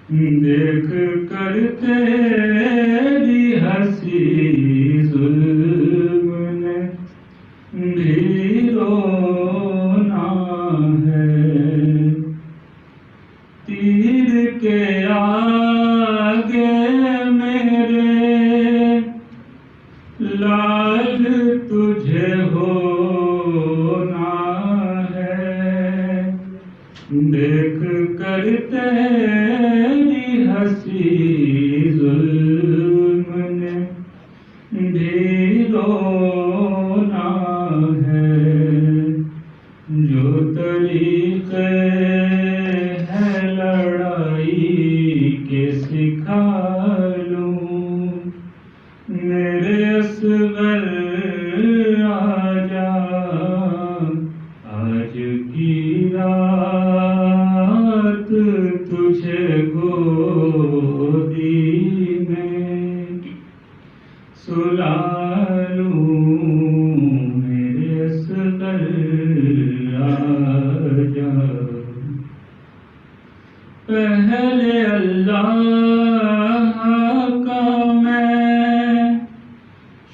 دیکھ کر تیری ہنسی ظلم نے بھی رونا ہے، تیر کے آگے میرے لال تجھے ہونا ہے، دیکھ کر تیری ہنسی ظلم نے بھی رونا ہے، جو طریقے ہیں لڑائی کے سکھا لوں، میرے اصغر آجا، آج کی رات تجھے گودی میں سلا لوں، میرے اصغر آجا، پہلے اللہ کا میں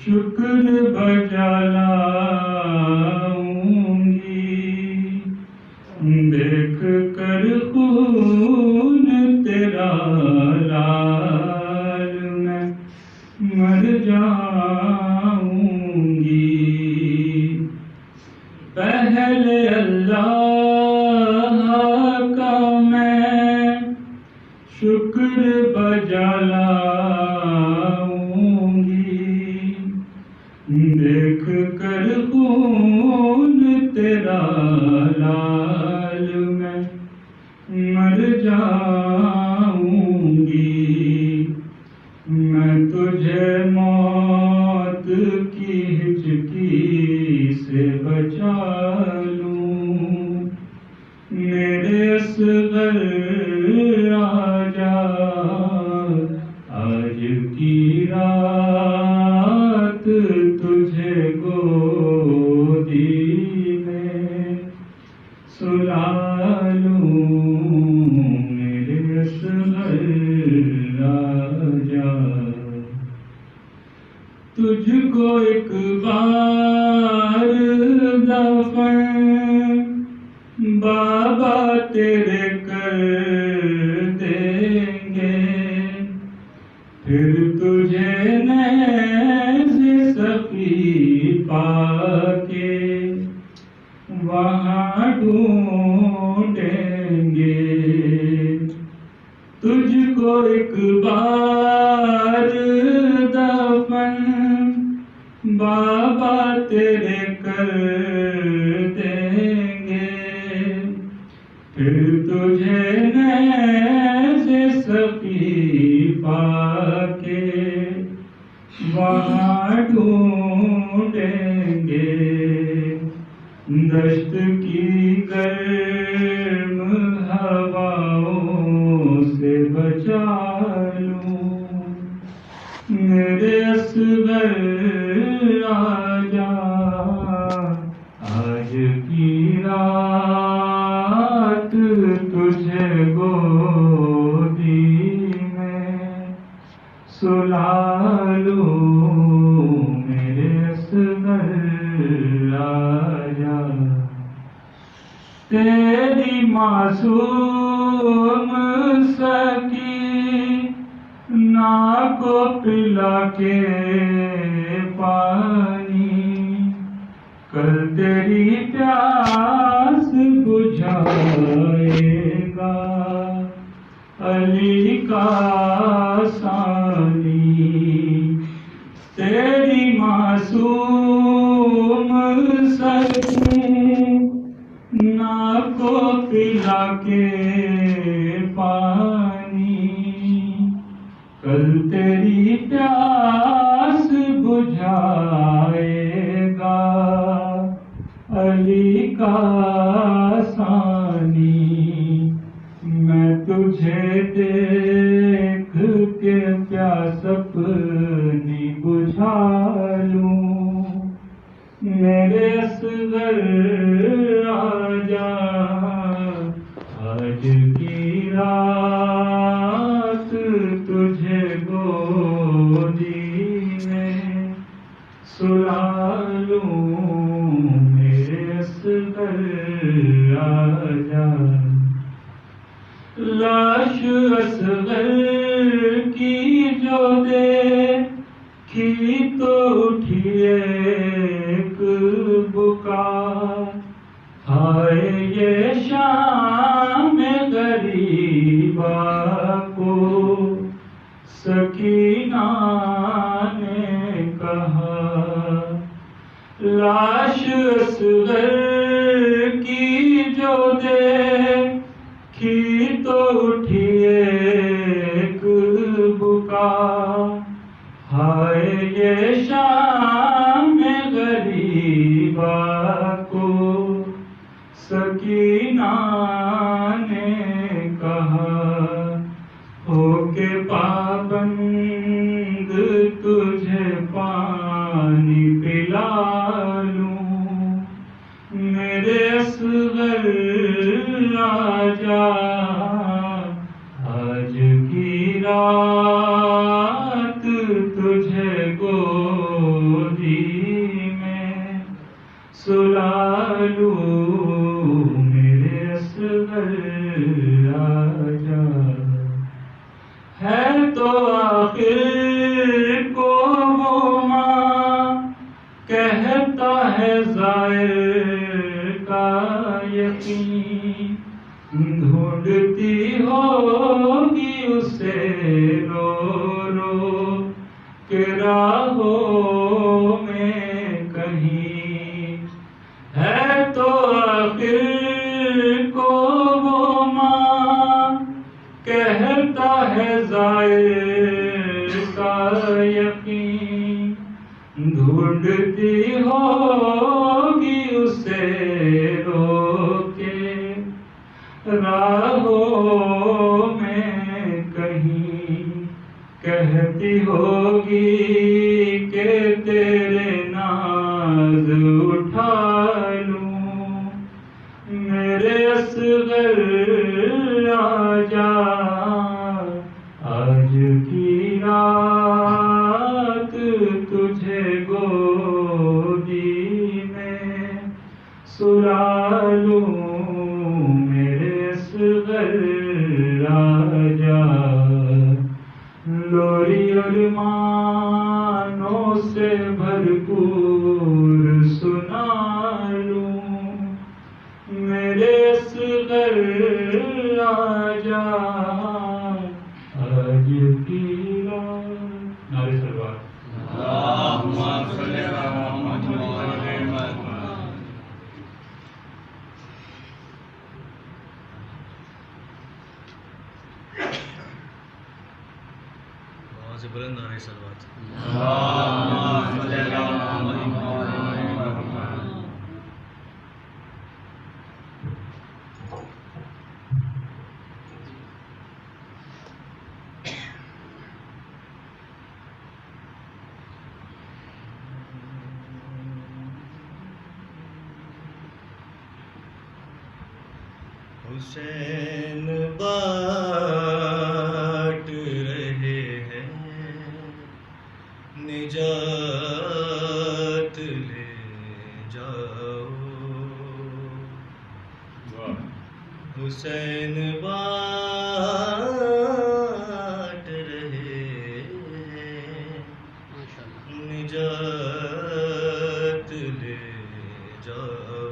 شکر بجا لاؤں گی، دیکھ کر خون تیرا لال میں مر جاؤں گی، پہلے اللہ کا میں شکر بجا لاؤں گی، دیکھ کر خون تیرا لال میں مر جاؤں گی، میں تجھے موت کی ہچکی سے بچا لوں، میرے اصغر آجا، آج کی رات تجھے گودی میں سلا لوں، میرے اصغر آجا، تجھ کو ایک بار دفن بابا تیرے کر دیں گے، پھر تجھے نیز سقی پا کے وہاں ڈھونڈیں گے، تجھ کو ایک بار دفن بابا تیرے کر دیں گے، پھر تجھے نیز سقی پا کے وہاں ڈھونڈیں گے، دشت کی گرم ہواؤں سے بچا لوں، میرے اصغر آجا، آج کی رات تجھے گودی میں سلا لوں، میرے اصغر آجا، تیری معصوم سکی ناک کو پلا کے پانی، کل تیری پیاس بجھائے گا علی کا ثانی، تیری معصوم سکی ناک کو پلا کے پانی، کل تیری پیاس بجھائے گا علی کا ثانی، میں تجھے دیکھ کے پیاس اپنی بجھا لوں، میرے اصغر آجا، آج کی رات لاش اصغر کی جو دیکھی تو اٹھی ایک بکا، ہائے یہ شام غریبا کو سکینہ نے کہا، لاش اصغر کی جو دیکھی تو اٹھی ایک بکا، ہائے یہ شام غریبا کو سکینہ نے کہا، ہو کے پابند تجھے پانی پلا لوں، میرے اصغر آجا، آج کی رات تجھے گودی میں سلا لوں، میرے اصغر آجا، ہے تو آخر کو وہ ماں کہتا ہے زائر کا یقین، ڈھونڈتی ہوگی اسے رو رو کے راہوں میں کہیں، ہے تو آخر کو وہ ماں کہتا ہے زائر کا یقین، ڈھونڈتی ہوگی اسے رو کے راہوں میں کہیں، کہتی ہوگی کہ تیرے ناز اٹھا لوں، میرے اصغر آجا، آج کی رات تجھے گودی میں سلا لوں، میرے اصغر آجا، لوری ارمانوں سے بھرپور سنا لوں، میرے اصغر آجا، آج کی رات، نعرہ سلوات۔ اللہم صلی علی محمد وعلی محمد۔ آواز بلند نعرہ سلوات۔ اللہم صلی علی محمد وعلی محمد۔ حسین بانٹ رہے ہیں نجات لے جاؤ، حسین بانٹ رہے ہیں نجات لے جاؤ،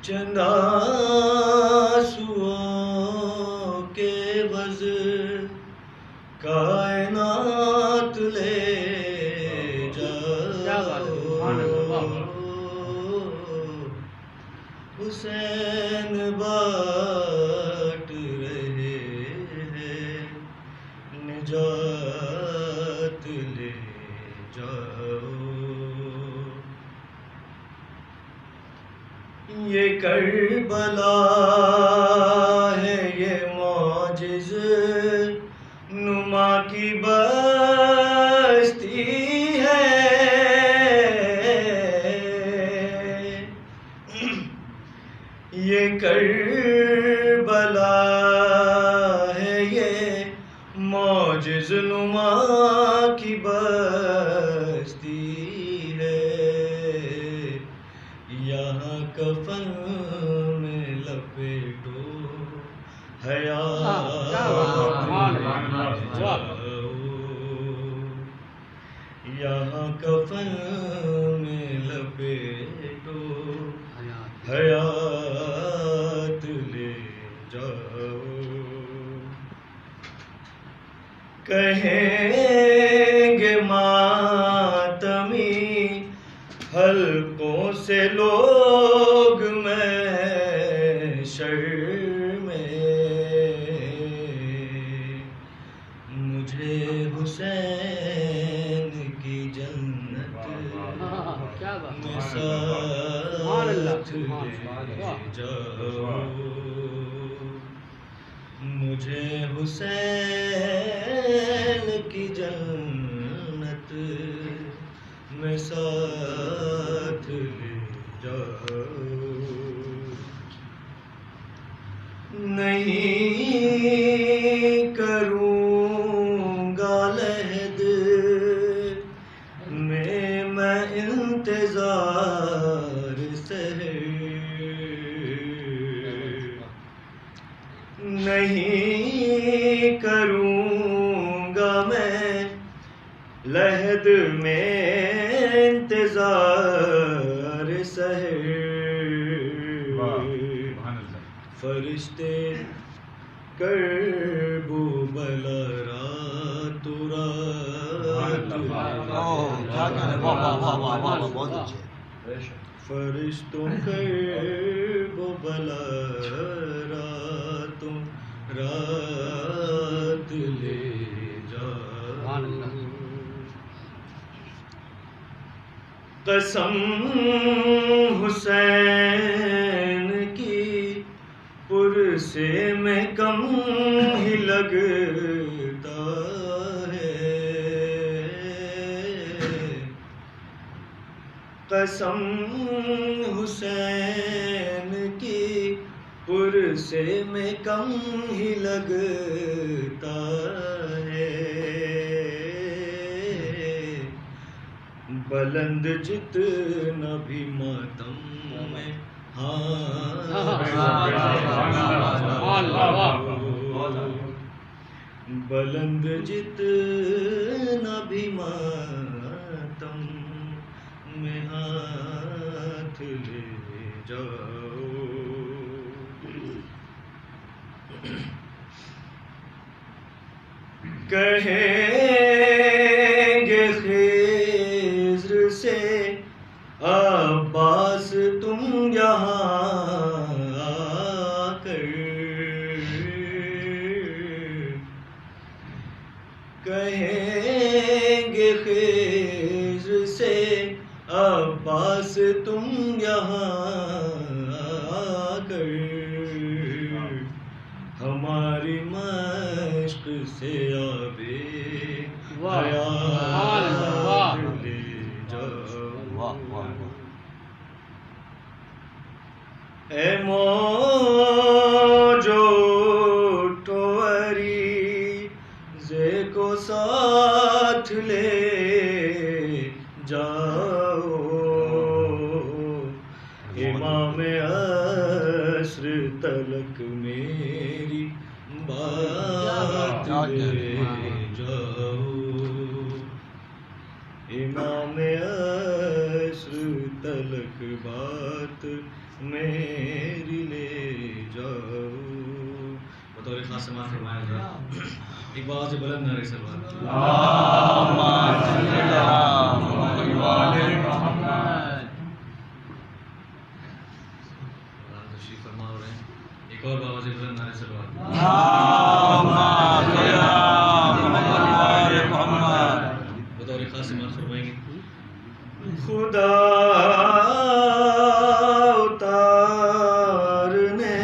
چند آنسوؤں کے عوض کائنات لے جاؤ، حسین بانٹ رہے ہیں نجات لے جاؤ، یہ کرب حیات جاؤ یہاں کفن میں لپیٹو حیات لے جاؤ کہیں گے ماتمی حلقوں سے لوگ میں شرمے مجھے حسین کی جنت میں ساتھ لے جاؤ مجھے حسین کی جنت میں ساتھ لے جاؤ نہیں کروں گا لحد میں انتظار سہر نہیں کروں گا میں لحد میں انتظار سحر فرشتے کرب و بلا رات رات فرشتوں کرب و بلا راتوں رات لے جاؤ قسم حسین کی پرسے میں کم ہی لگتا ہے قسم حسین کی پرسے میں کم ہی لگتا ہے بلند جتنا بھی ماتم میں بلند جتنا بھی ماتم میں ہاتھ لے جاؤ کہیں گے خضر سے عباس تم یہاں آ کر کہیں گے خضر سے عباس تم یہاں آ کر ہماری مشق سے آبے حیات لے جاؤ اے موجو ٹوری زے کو ساتھ لے جاؤ امام عصر تلک میری بات لے جاؤ امام عصر تلک بات میری لے جاؤ بطور خاص سماعت فرمایا جا ایک بار سے بلند نعرہ سلوات تشریف فرما ہو رہے ہیں ایک اور بابا سے بلند نعرہ سلوات بطور خاص سماعت فرمائیں گے خدا اتارنے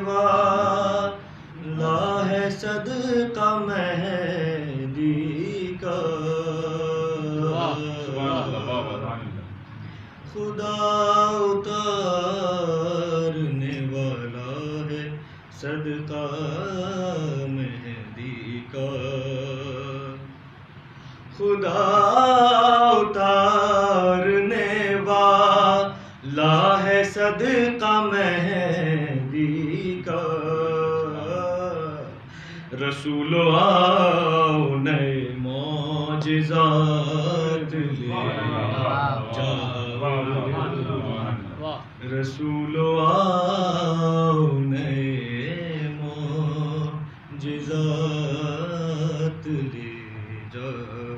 والا ہے صدقہ مہدی کا خدا اتارنے والا ہے صدقہ مہدی کا خدا اتارنے والا ہے صدقہ مہدی کا رسولو آؤ نئے معجزات لے جاؤ، رسولو آؤ نئے معجزات لے جاؤ،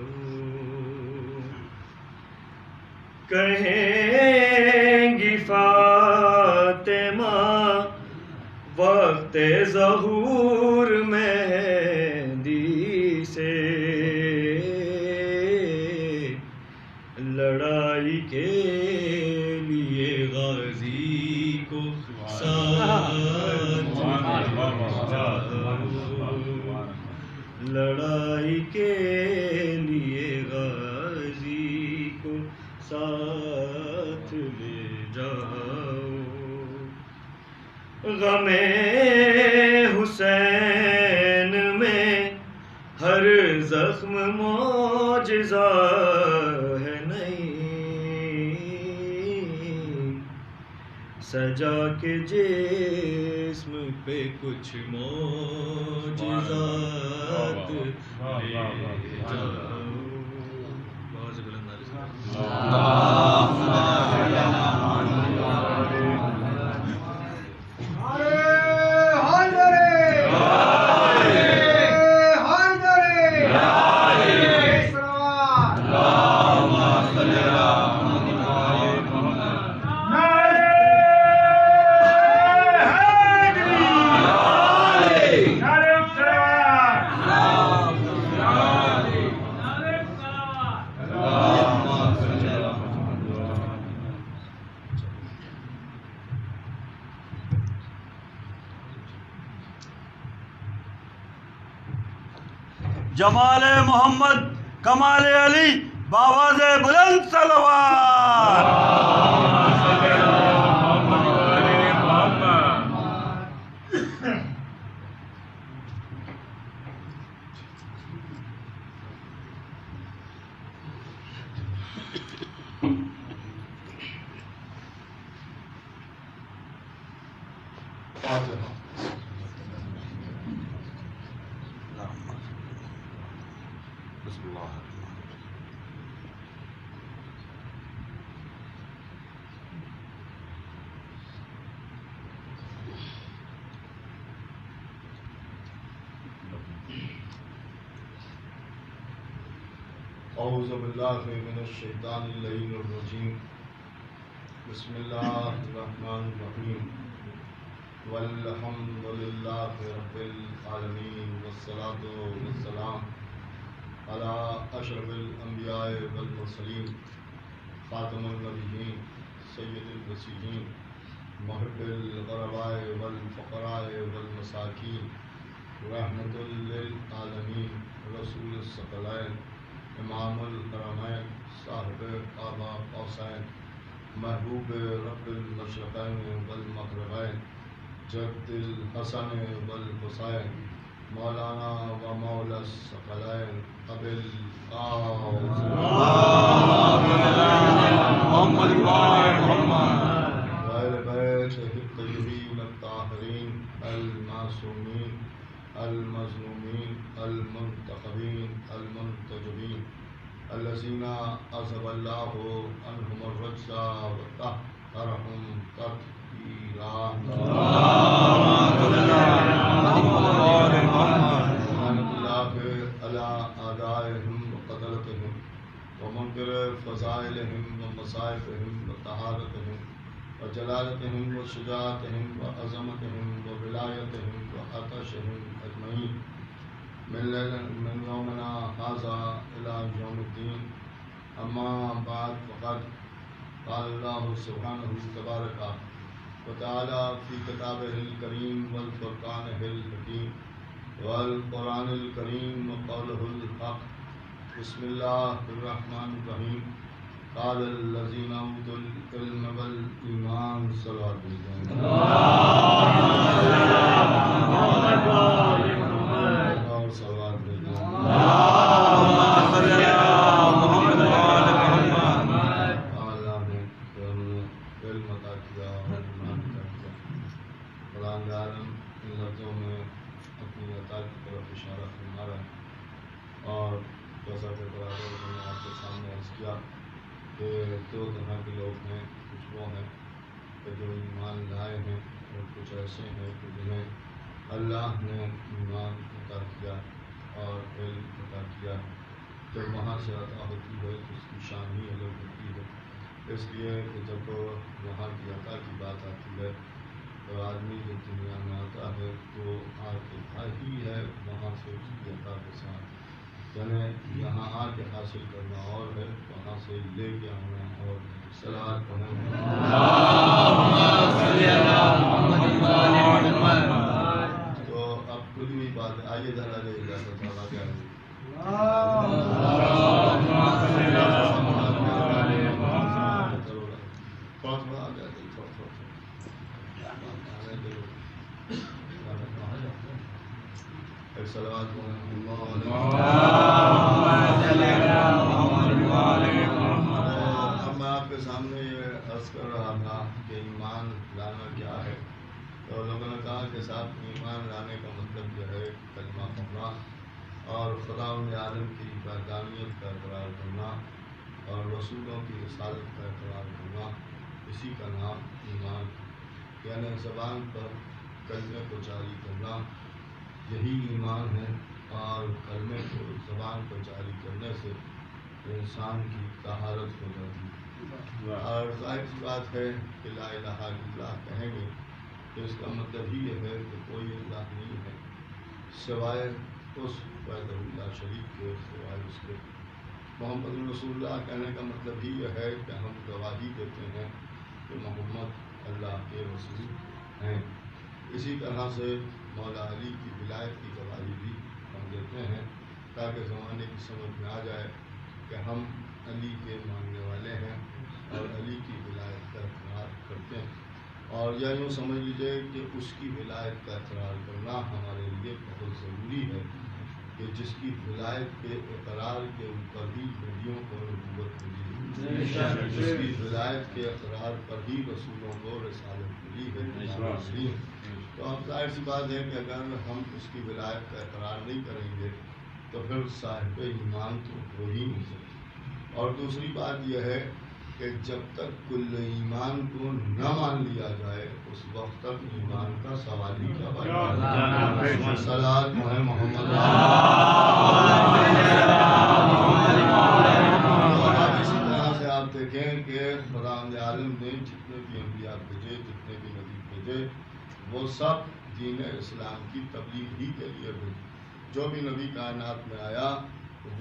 کہیں گی فاطمہ وقت ظہور مہدی سے، لڑائی کے لیے غازی کو ساتھ لڑائی کے لیے غازی کو ساتھ لے جاؤ، غم حسین میں ہر زخم معجزہ ہے نہیں، سجا کے جسم پہ کچھ معجزات لے جاؤ، بہت سے بلند نعرے سے جمال محمد کمال علی بآواز بلند صلوات. اعوذ باللہ من الشیطان اللعین الرجیم، بسم اللہ الرحمن الرحیم، والحمد للہ رب العالمین، والصلاة والسلام علی اشرف الانبیاء والمرسلین، خاتم النبیین، سید الوصیین، محب الغرباء والفقراء والمساکین، رحمت للعالمین، رسول الثقلین، امام الحرمین، صاحب آبا قوسین، محبوب رب المشرقین والمغربین، جد الحسن والحسین، مولانا و مولا الثقلین، ابی القاسم وآل بیتہ الطیبین الطاہرین المعصومین المظلومین المنتخبین المنتجبین، الذین اذهب اللہ عنہم الرجس وطہرہم تطہیرا. لعنۃ اللہ علی اعدائہم وقتلتہم ومنکر فضائلہم ومصائبہم وطہارتہم وجلالتہم وشجاعتہم وعظمتہم وولایتہم وعطشہم اجمعین، من یومنا ھذا الی یوم الدین. اما بعد، فقد قال اللہ سبحانہ تبارک وتعالی فی کتابہ الکریم والفرقانہ الحکیم والقرآن الکریم وقولہ الحق. بسم اللہ الرحمن الرحیم. قال الذین اوتوا العلم والایمان صلوات اور صلوات اللہ نے علم عطا کیا اور ایمان عطا کیا. قرآن عالم ان لفظوں میں اپنی عطا کی طرف اشارہ فرما رہا ہے. اور جیسا کہ برابر میں نے آپ کے سامنے عرض کیا کہ دو طرح کے لوگ ہیں. کچھ وہ ہیں کہ جو ایمان لائے ہیں اور کچھ ایسے ہیں کہ جنہیں اللہ نے ایمان عطا کیا اور علم عطا کیا. جب وہاں سے عطا ہوتی ہے تو اس کی شان ہی الگ ہوتی ہے. اس لیے کہ جب وہاں کی عطا کی بات آتی ہے تو آدمی جو دنیا میں آتا ہے تو آ کے ہی ہے وہاں سے اس کی عطا کے ساتھ، یعنی یہاں آ کے حاصل کرنا اور ہے، وہاں سے لے کے آنا اور ہے. صلوات پڑھیں. تو اب کھلی ہوئی بات ہے. آئیے ذرا دے اجازت والا کیا اب میں آپ کے سامنے یہ عرض کر رہا تھا کہ ایمان لانا کیا ہے. تو لوگوں نے کہا کہ صاحب ایمان لانے کا مطلب جو ہے کلمہ پڑھنا اور خداوند عالم کی وحدانیت کا اقرار کرنا اور رسولوں کی رسالت کا اقرار کرنا، اسی کا نام ایمان. یعنی زبان پر کلمے کو جاری کرنا یہی ایمان ہے. اور کلمے کو زبان پر جاری کرنے سے انسان کی طہارت ہو جاتی ہے. اور ظاہر سی بات ہے کہ لا الہ الا اللہ کہیں گے تو اس کا مطلب ہی یہ ہے کہ کوئی اللہ نہیں ہے سوائے اس وحدہ لا شریک کے، سوائے اس کے. محمد رسول اللہ کہنے کا مطلب ہی یہ ہے کہ ہم گواہی دیتے ہیں کہ محمد اللہ کے رسول ہیں. اسی طرح سے مولا علی کی ولایت کی گواہی بھی ہم دیتے ہیں تاکہ زمانے کی سمجھ میں آ جائے کہ ہم علی کے ماننے والے ہیں اور علی کی ولایت کا اقرار کرتے ہیں. اور یا یوں سمجھ لیجیے کہ اس کی ولایت کا اقرار کرنا ہمارے لیے بہت ضروری ہے کہ جس کی ولایت کے اقرار کے اوپر ہی نبیوں کو نبوت ملی ہے، جس کی ولایت کے اقرار پر ہی رسولوں کو رسالت ملی ہے. تو اب ظاہر سی بات ہے کہ اگر ہم اس کی ولایت کا اقرار نہیں کریں گے تو پھر صاحب ایمان تو ہو ہی نہیں سکتے. اور دوسری بات یہ ہے کہ جب تک کل ایمان کو نہ مان لیا جائے اس وقت تک ایمان کا سوال ہی کیا بات. صلاۃ محمد. اسی طرح سے آپ دیکھیں کہ خداوند عالم نے جتنے بھی انبیاء بھیجے، جتنے بھی نبی بھیجے، وہ سب دین اسلام کی تبلیغ ہی کے لیے بھیجے. جو بھی نبی کائنات میں آیا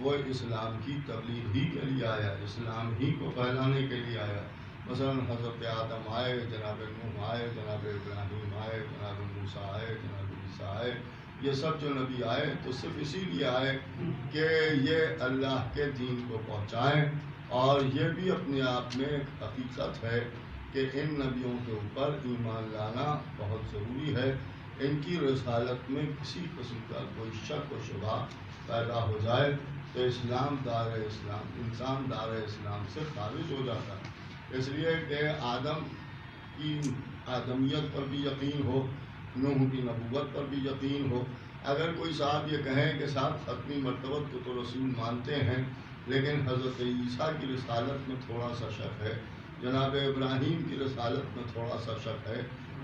وہ اسلام کی تبلیغ ہی کے لیے آیا، اسلام ہی کو پھیلانے کے لیے آیا. مثلا حضرت آدم آئے، جناب نوح آئے، جناب ابراہیم آئے، جناب موسیٰ آئے، جناب عیسیٰ آئے. یہ سب جو نبی آئے تو صرف اسی لیے آئے کہ یہ اللہ کے دین کو پہنچائیں. اور یہ بھی اپنے آپ میں ایک حقیقت ہے کہ ان نبیوں کے اوپر ایمان لانا بہت ضروری ہے. ان کی رسالت میں کسی قسم کا کوئی شک و شبہ پیدا ہو جائے تو اسلام دار اسلام، انسان دار اسلام سے خارج ہو جاتا ہے. اس لیے کہ آدم کی آدمیت پر بھی یقین ہو، نوح کی نبوت پر بھی یقین ہو. اگر کوئی صاحب یہ کہیں کہ صاحب ختمی مرتبت کو تو رسول مانتے ہیں لیکن حضرت عیسیٰ کی رسالت میں تھوڑا سا شک ہے، جناب ابراہیم کی رسالت میں تھوڑا سا شک ہے،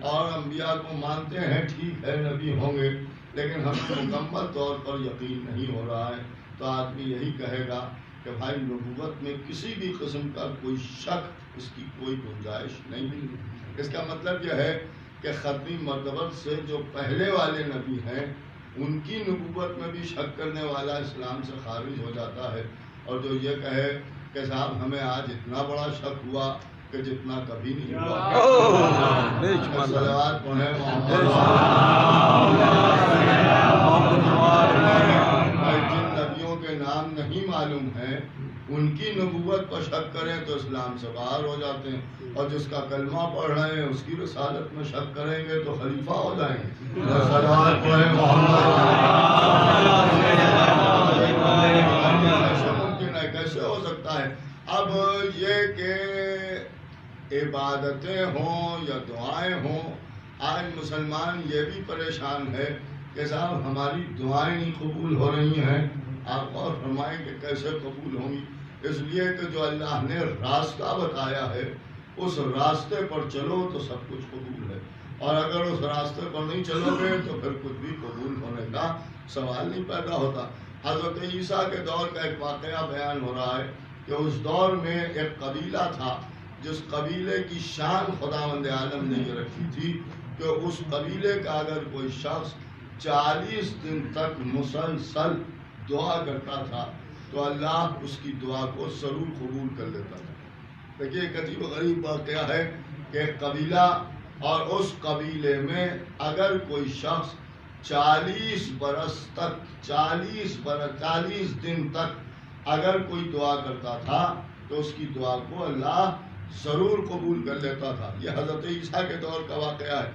اور انبیاء کو مانتے ہیں ٹھیک ہے نبی ہوں گے لیکن ہمیں مکمل طور پر یقین نہیں ہو رہا ہے، تو آدمی یہی کہے گا کہ بھائی نبوت میں کسی بھی قسم کا کوئی شک، اس کی کوئی گنجائش نہیں. اس کا مطلب یہ ہے کہ ختمی مرتبت سے جو پہلے والے نبی ہیں ان کی نبوت میں بھی شک کرنے والا اسلام سے خارج ہو جاتا ہے. اور جو یہ کہے کہ صاحب ہمیں آج اتنا بڑا شک ہوا کہ جتنا کبھی نہیں ہوا. صلوات پڑھیں جن نبیوں کے نام نہیں معلوم ہیں ان کی نبوت پر شک کریں تو اسلام سے باہر ہو جاتے ہیں، اور جس کا کلمہ پڑھ رہے ہیں اس کی رسالت میں شک کریں گے تو خلیفہ ہو جائیں گے. صلوات پڑھیں کیسے ہو سکتا ہے؟ اب یہ کہ عبادتیں ہوں یا دعائیں ہوں، آج مسلمان یہ بھی پریشان ہے کہ صاحب ہماری دعائیں نہیں قبول ہو رہی ہیں، آپ اور فرمائیں کہ کیسے قبول ہوں گی؟ اس لیے کہ جو اللہ نے راستہ بتایا ہے اس راستے پر چلو تو سب کچھ قبول ہے، اور اگر اس راستے پر نہیں چلو گے تو پھر کچھ بھی قبول ہونے کا سوال نہیں پیدا ہوتا۔ حضرت عیسیٰ کے دور کا ایک واقعہ بیان ہو رہا ہے کہ اس دور میں ایک قبیلہ تھا جس قبیلے کی شان خداوند عالم نے یہ رکھی تھی کہ اس قبیلے کا اگر کوئی شخص 40 دن تک مسلسل دعا کرتا تھا تو اللہ اس کی دعا کو ضرور قبول کر لیتا تھا۔ دیکھیے ایک عجیب و غریب واقعہ ہے کہ ایک قبیلہ اور اس قبیلے میں اگر کوئی شخص 40 برس تک 40 دن تک اگر کوئی دعا کرتا تھا تو اس کی دعا کو اللہ ضرور قبول کر لیتا تھا۔ یہ حضرت عیسیٰ کے دور کا واقعہ ہے۔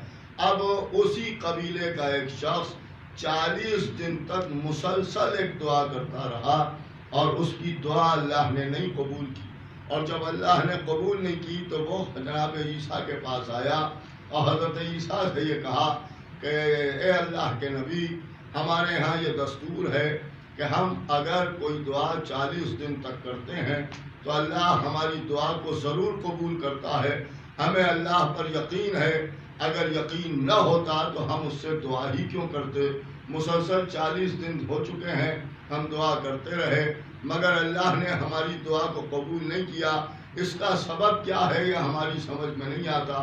اب اسی قبیلے کا ایک شخص 40 دن تک مسلسل ایک دعا کرتا رہا اور اس کی دعا اللہ نے نہیں قبول کی، اور جب اللہ نے قبول نہیں کی تو وہ جناب عیسیٰ کے پاس آیا اور حضرت عیسیٰ سے یہ کہا کہ اے اللہ کے نبی، ہمارے ہاں یہ دستور ہے کہ ہم اگر کوئی دعا 40 دن تک کرتے ہیں تو اللہ ہماری دعا کو ضرور قبول کرتا ہے، ہمیں اللہ پر یقین ہے، اگر یقین نہ ہوتا تو ہم اس سے دعا ہی کیوں کرتے؟ مسلسل 40 دن ہو چکے ہیں ہم دعا کرتے رہے مگر اللہ نے ہماری دعا کو قبول نہیں کیا، اس کا سبب کیا ہے یہ ہماری سمجھ میں نہیں آتا،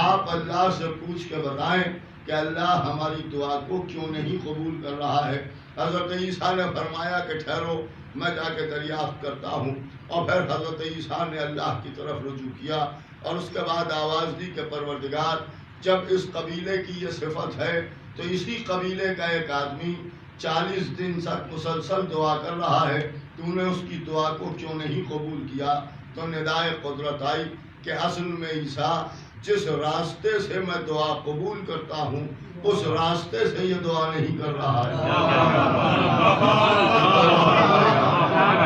آپ اللہ سے پوچھ کے بتائیں کہ اللہ ہماری دعا کو کیوں نہیں قبول کر رہا ہے۔ حضرت عیسیٰ نے فرمایا کہ ٹھہرو میں جا کے دریافت کرتا ہوں، اور پھر حضرت عیسیٰ نے اللہ کی طرف رجوع کیا اور اس کے بعد آواز دی کہ پروردگار، جب اس قبیلے کی یہ صفت ہے تو اسی قبیلے کا ایک آدمی 40 دن تک مسلسل دعا کر رہا ہے، تو نے اس کی دعا کو کیوں نہیں قبول کیا؟ تو ندائے قدرت آئی کہ اصل میں عیسیٰ جس راستے سے میں دعا قبول کرتا ہوں اس راستے سے یہ دعا نہیں کر رہا ہے۔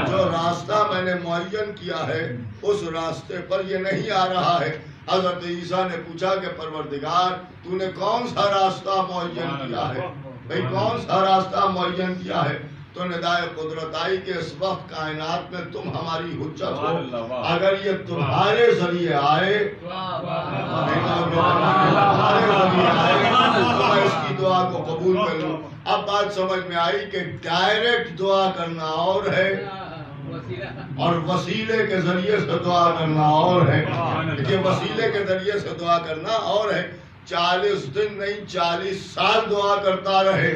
جو راستہ میں نے معین کیا ہے اس راستے پر یہ نہیں آ رہا ہے۔ حضرت عیسیٰ نے پوچھا کہ پروردگار تو نے کون سا راستہ معین کیا ہے؟ بھئی کون سا راستہ معین کیا ہے؟ تو ندائے قدرت آئی کہ اس وقت کائنات میں تم ہماری حجت ہو، اگر یہ تمہارے ذریعے آئے تو میں اس کی دعا کو قبول کر لوں۔ اب بات سمجھ میں آئی کہ ڈائریکٹ دعا کرنا اور ہے اور وسیلے کے ذریعے سے دعا کرنا اور ہے۔ کہ وسیلے کے ذریعے سے دعا کرنا اور ہے، 40 دن نہیں 40 سال دعا کرتا رہے،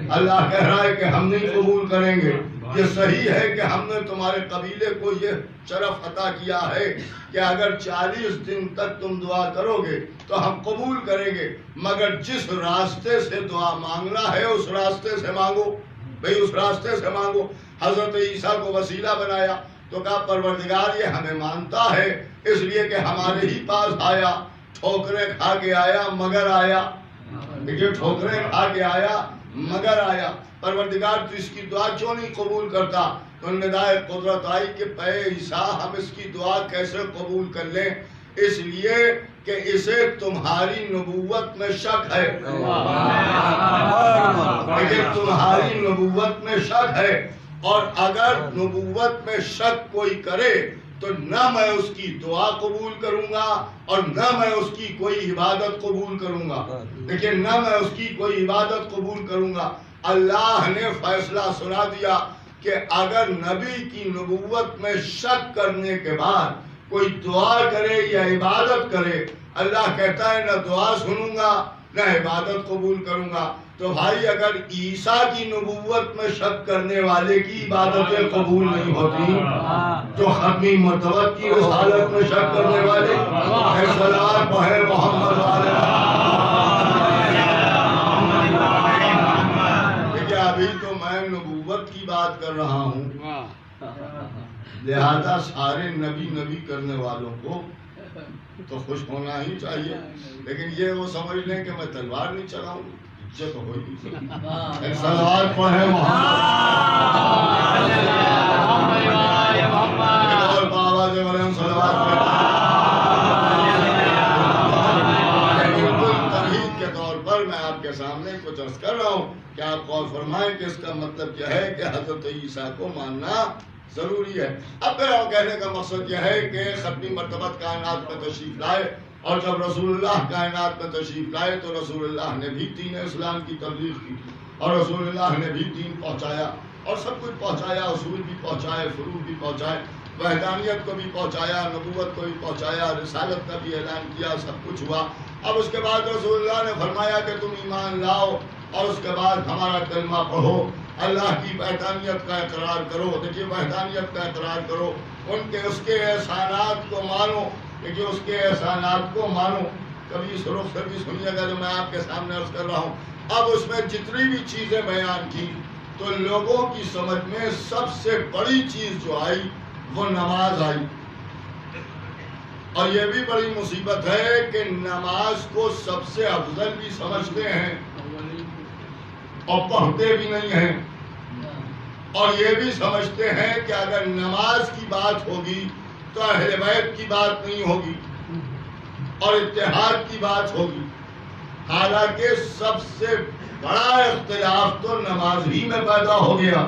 اللہ کہہ رہا ہے کہ ہم نہیں قبول کریں گے۔ یہ صحیح ہے کہ ہم نے تمہارے قبیلے کو یہ شرف عطا کیا ہے کہ اگر 40 دن تک تم دعا کرو گے تو ہم قبول کریں گے، مگر جس راستے سے دعا مانگنا ہے اس راستے سے مانگو، بھئی اس راستے سے مانگو۔ حضرت عیسیٰ کو وسیلہ بنایا تو کہا پروردگار یہ ہمیں مانتا ہے اس لیے کہ ہمارے ہی پاس آیا، ٹھوکریں کھا کے آیا مگر آیا، دیکھیے ٹھوکریں کھا کے آیا مگر آیا، پروردگار تو اس کی دعا کیوں نہیں قبول کرتا؟ تو ندائے قدرت آئی کہ اے عیسیٰ ہم اس کی دعا کیسے قبول کر لیں؟ اس لیے کہ اسے تمہاری نبوت میں شک ہے، لیکن تمہاری نبوت میں شک ہے، اور اگر نبوت میں شک کوئی کرے تو نہ میں اس کی دعا قبول کروں گا اور نہ میں اس کی کوئی عبادت قبول کروں گا، لیکن نہ میں اس کی کوئی عبادت قبول کروں گا۔ اللہ نے فیصلہ سنا دیا کہ اگر نبی کی نبوت میں شک کرنے کے بعد کوئی دعا کرے یا عبادت کرے، اللہ کہتا ہے نہ دعا سنوں گا نہ عبادت قبول کروں گا۔ تو بھائی اگر عیسیٰ کی نبوت میں شک کرنے والے کی عبادتیں قبول نہیں ہوتی تو ختمی مرتبہ کی رسالت میں شک کرنے والے صلوات پڑھے محمد دیکھیں ابھی تو میں نبوت کی بات کر رہا ہوں، لہذا سارے نبی کرنے والوں کو تو خوش ہونا ہی چاہیے، لیکن یہ وہ سمجھ لیں کہ میں تلوار نہیں چلاؤں گی، یہ تو ہوئی نہیں۔ صلوات پڑھے محمد اور بابا سے بولے ہم صلوات پڑھے۔ بالکل تمہید کے طور پر میں آپ کے سامنے کچھ عرض کر رہا ہوں کہ آپ غور فرمائیں کہ اس کا مطلب کیا ہے کہ حضرت عیسیٰ کو ماننا ضروری ہے. اب میرا کہنے کا مقصد یہ ہے کہ ختمی مرتبہ کائنات میں تشریف لائے، اور جب رسول اللہ کائنات میں تشریف لائے تو رسول اللہ نے بھی دین اسلام کی تبلیغ کی، اور رسول اللہ نے بھی دین پہنچایا، اور سب کچھ پہنچایا، اصول بھی پہنچائے، فروع بھی پہنچائے، وحدانیت کو بھی پہنچایا، نبوت کو بھی پہنچایا، رسالت کا بھی اعلان کیا، سب کچھ ہوا. اب اس کے بعد رسول اللہ نے فرمایا کہ تم ایمان لاؤ، اور اس کے بعد ہمارا کلمہ پڑھو، اللہ کی وحدانیت کا اقرار کرو. دیکھیے وحدانیت کا اقرار کرو، اس کے احسانات کو مانو، دیکھیے اس کے احسانات کو مانو. کبھی اس رخ سے بھی سنیے گا جو میں آپ کے سامنے عرض کر رہا ہوں. اب اس میں جتنی بھی چیزیں بیان کی تو لوگوں کی سمجھ میں سب سے بڑی چیز جو آئی وہ نماز آئی. اور یہ بھی بڑی مصیبت ہے کہ نماز کو سب سے افضل بھی سمجھتے ہیں اور پڑھتے بھی نہیں ہیں، اور یہ بھی سمجھتے ہیں کہ اگر نماز کی بات ہوگی تو اہل بیت کی بات نہیں ہوگی اور اتحاد کی بات ہوگی. حالانکہ سب سے بڑا اختلاف تو نماز ہی میں پیدا ہو گیا.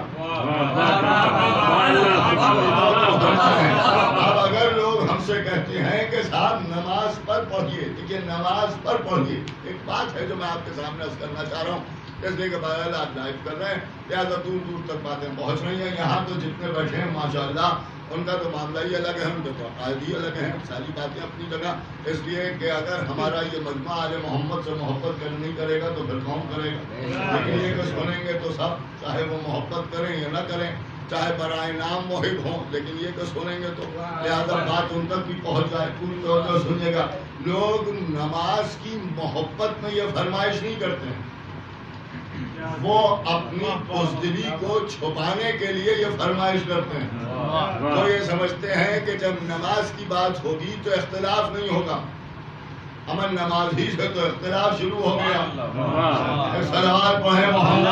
اب اگر لوگ ہم سے کہتے ہیں کہ صاحب نماز پر پڑھیے، دیکھیے نماز پر پڑھیے، ایک بات ہے جو میں آپ کے سامنے عرض کرنا چاہ رہا ہوں. اس لیے کہ بغیر آپ لائیو کر رہے ہیں لہٰذا دور دور تک باتیں پہنچ رہی ہیں. یہاں تو جتنے بیٹھے ہیں ماشاءاللہ ان کا تو معاملہ ہی الگ ہے، ان کے تو عقائد ہی الگ ہیں، ساری باتیں اپنی جگہ. اس لیے کہ اگر ہمارا یہ مجمع آل محمد سے محبت نہیں کرے گا تو پھر کون کرے گا؟ لیکن یہ کہ سنیں گے تو سب، چاہے وہ محبت کریں یا نہ کریں، چاہے برائے نام محب ہوں، لیکن یہ کہ سنیں گے تو لہٰذا بات ان تک بھی پہنچ جائے. پوری طور پر سنیے گا. لوگ نماز کی محبت میں یہ فرمائش نہیں کرتے ہیں، وہ اپنی بزدلی کو چھپانے کے لیے یہ فرمائش کرتے ہیں. تو یہ سمجھتے ہیں کہ جب نماز کی بات ہوگی تو اختلاف نہیں ہوگا. امن نماز ہی سے تو اختلاف شروع ہو گیا. صلوات پڑھیں محمد،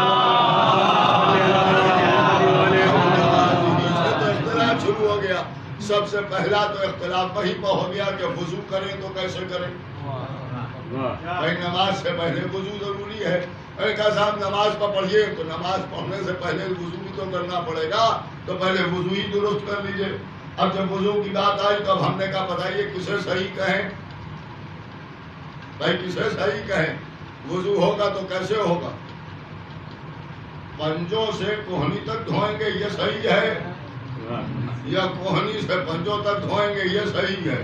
تو اختلاف شروع ہو گیا. سب سے پہلا تو اختلاف وہی پہ ہو گیا کہ وضو کریں تو کیسے کریں. بھائی نماز سے پہلے وضو ضروری ہے. میں نے کہا صاحب نماز پر پڑھیے تو نماز پڑھنے سے پہلے وضو بھی تو کرنا پڑے گا، تو پہلے وضو ہی درست کر لیجئے. اب جب وضو کی بات آئی تو اب ہم نے کہا بتائیے کسے صحیح کہیں، بھائی کسے صحیح کہیں. وضو ہوگا تو کیسے ہوگا؟ پنجوں سے کوہنی تک دھوئیں گے یہ صحیح ہے، یا کوہنی سے پنجوں تک دھوئیں گے یہ صحیح ہے؟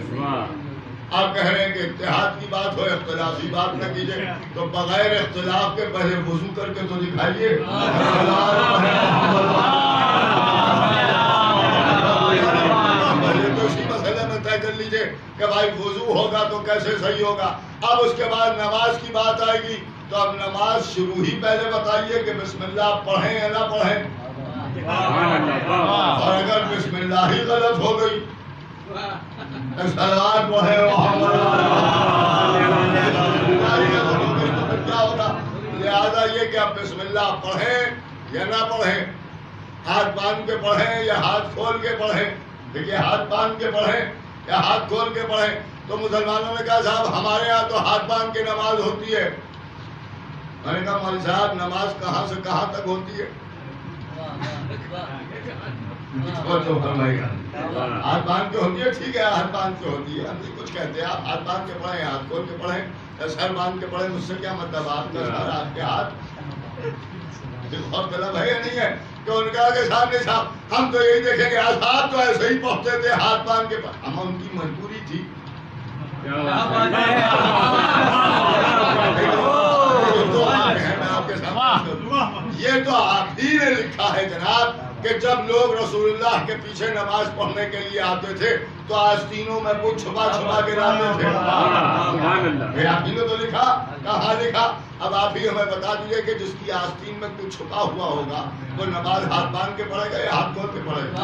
آپ کہہ رہے ہیں کہ اتحاد کی بات ہو، اختلافی بات نہ کیجیے. تو بغیر اختلاف کے پہلے وضو کر کے تو دکھائیے. پہلے تو اسی مسئلے میں طے کر لیجیے کہ بھائی وضو ہوگا تو کیسے صحیح ہوگا. اب اس کے بعد نماز کی بات آئے گی تو اب نماز شروع ہی پہلے بتائیے کہ بسم اللہ پڑھیں یا نہ پڑھیں. اور اگر بسم اللہ ہی غلط ہو گئی صلوات پڑھے محمد، کیا ہوگا؟ لہذا یہ کہ آپ بسم اللہ پڑھیں یا نہ پڑھیں، ہاتھ باندھ کے پڑھیں یا ہاتھ کھول کے پڑھیں. دیکھیے ہاتھ باندھ کے پڑھیں یا ہاتھ کھول کے پڑھیں. تو مسلمانوں نے کہا صاحب ہمارے ہاں تو ہاتھ باندھ کے نماز ہوتی ہے. میں نے کہا مولوی صاحب نماز کہاں سے کہاں تک ہوتی ہے؟ ہاتھ باندھ کے ہوتی ہے، ٹھیک ہے ہاتھ باندھ کے ہوتی ہے. ہم نہیں کچھ کہتے ہیں، آپ ہاتھ باندھ کے پڑھیں، ہاتھ کھول کے پڑھیں یا سر باندھ کے پڑھیں، مجھ سے کیا مطلب؟ آپ کا سر آپ کے ہاتھ بہت طلب ہے یا نہیں ہے؟ کہ ان کا کہ صاحب ہم تو یہی دیکھیں گے ہاتھ تو ایسے ہی پہنچتے تھے ہاتھ باندھ کے. ہم ان کی مجبوری تھی. یہ تو آپ ہی نے لکھا ہے جناب کہ جب لوگ رسول اللہ کے پیچھے نماز پڑھنے کے لیے آتے تھے تو آستینوں میں کچھ چھپا چھپا کے لاتے تھے. آپ ہی نے تو لکھا. کہاں لکھا؟ اب آپ ہی ہمیں بتا دیجئے کہ جس کی آستین میں کچھ چھپا ہوا ہوگا وہ نماز ہاتھ باندھ کے پڑھے گا یا ہاتھ کھول کے پڑھے گا؟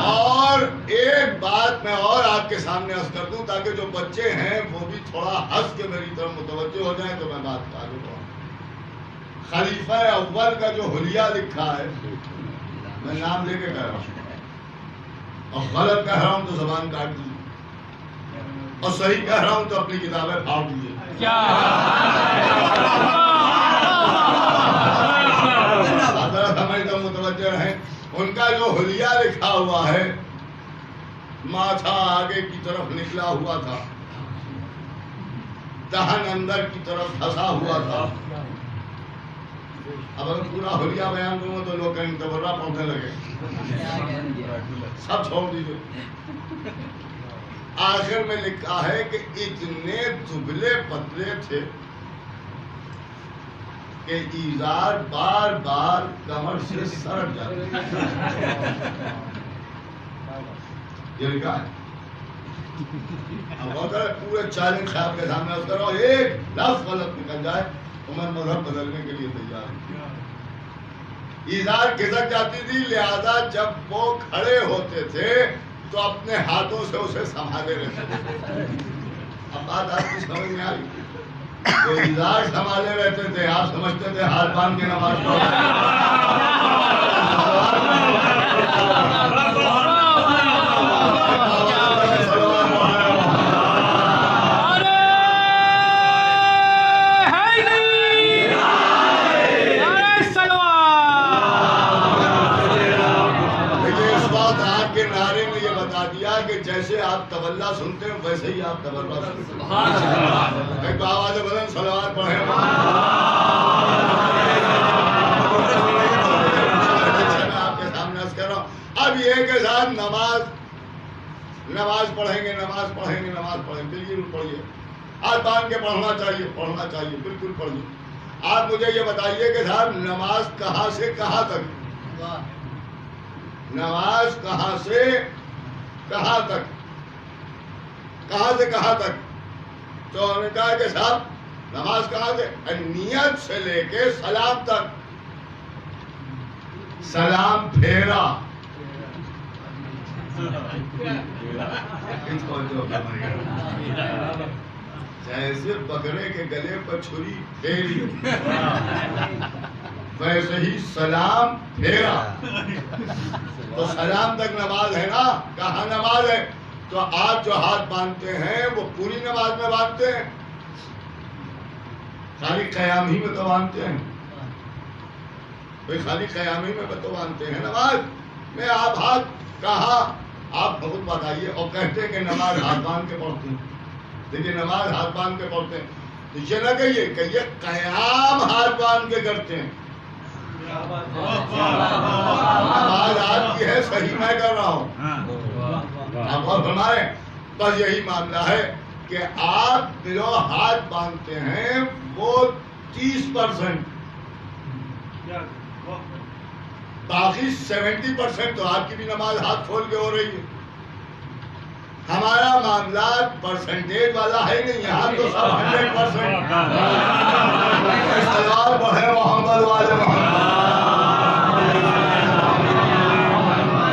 اور ایک بات میں اور آپ کے سامنے عرض کر دوں تاکہ جو بچے ہیں وہ بھی تھوڑا ہنس کے میری طرف متوجہ ہو جائیں تو میں بات آگے بڑھاؤں. خلیفہ اول کا جو حلیہ لکھا ہے، میں نام لے کے کہہ رہا ہوں اور غلط کہہ رہا ہوں تو زبان کاٹ دی. اور صحیح کہہ رہا ہوں تو اپنی کتابیں پھاڑ دیجیے. سمجھ تو متوجہ رہیں. ان کا جو حلیہ لکھا ہوا ہے، ماتھا آگے کی طرف نکلا ہوا تھا، دہن اندر کی طرف پھنسا ہوا تھا. اب اگر پورا حلیہ بیان کروں تو لوگ کہیں تبرہ پڑھنے لگے. سب چھوڑ دیجیے. آخر میں لکھا ہے کہ اتنے دبلے پتلے تھے کہ ایزار بار بار کمر سے سرٹ جاتے. یہ لکھا ہے. اب ہوتا ہے پورے چیلنج صاحب کے سامنے اس کرو ایک لفظ غلط نکل جائے تو میں مذہب بدلنے کے لیے تیار ہوں. ایزار کھسک جاتی تھی، لہذا جب وہ کھڑے ہوتے تھے تو اپنے ہاتھوں سے اسے سنبھالے رہتے تھے. اب بات آپ کی سمجھ میں آئی. وہ ایزار سنبھالے رہتے تھے، آپ سمجھتے تھے ہاتھ باندھ کے نماز جیسے آپ طبلہ سنتے ہیں ویسے ہی آپ طبلہ سنتے ہیں. ایک آواز بلند صلوات پڑھیں. میں آپ کے سامنے عرض کر رہا ہوں اب یہ کے ساتھ نماز پڑھیں گے، نماز پڑھیں گے، نماز پڑھیں گے. بالکل پڑھیے. ہاتھ باندھ کے پڑھنا چاہیے، بالکل پڑھیے. آپ مجھے یہ بتائیے کہ صاحب نماز کہاں سے کہاں تک؟ نماز کہاں سے کہاں تک؟ کہاں سے کہاں تک؟ تو انہوں نے کہا کہ صاحب نماز کہاں سے؟ نیت سے لے کے سلام تک. سلام پھیرا. جیسے بکرے کے گلے پر چھری پھیری ویسے ہی سلام پھیرا. تو سلام تک نماز ہے نا. کہاں نماز ہے؟ تو آپ جو ہاتھ باندھتے ہیں وہ پوری نماز میں باندھتے ہیں، خالی قیام ہی میں تو باندھتے ہیں. خالی قیام ہی میں تو باندھتے ہیں. نماز میں آپ ہاتھ کہاں آپ بہت بتائیے اور کہتے ہیں کہ نماز ہاتھ باندھ کے پڑھتے ہیں. دیکھیے نماز ہاتھ باندھ کے پڑھتے ہیں تو یہ نہ کہیے قیام ہاتھ باندھ کے کرتے ہیں. نماز آپ کی ہے، صحیح میں کر رہا ہوں. آپ اور فرمائیں. بس یہی معاملہ ہے کہ آپ جو ہاتھ باندھتے ہیں وہ 30%، باقی 70% تو آپ کی بھی نماز ہاتھ کھول کے ہو رہی ہے. ہمارا معاملہ پرسنٹیج والا ہے نہیں، یہاں تو سب 100%. سلام پڑھے محمد والے محمد.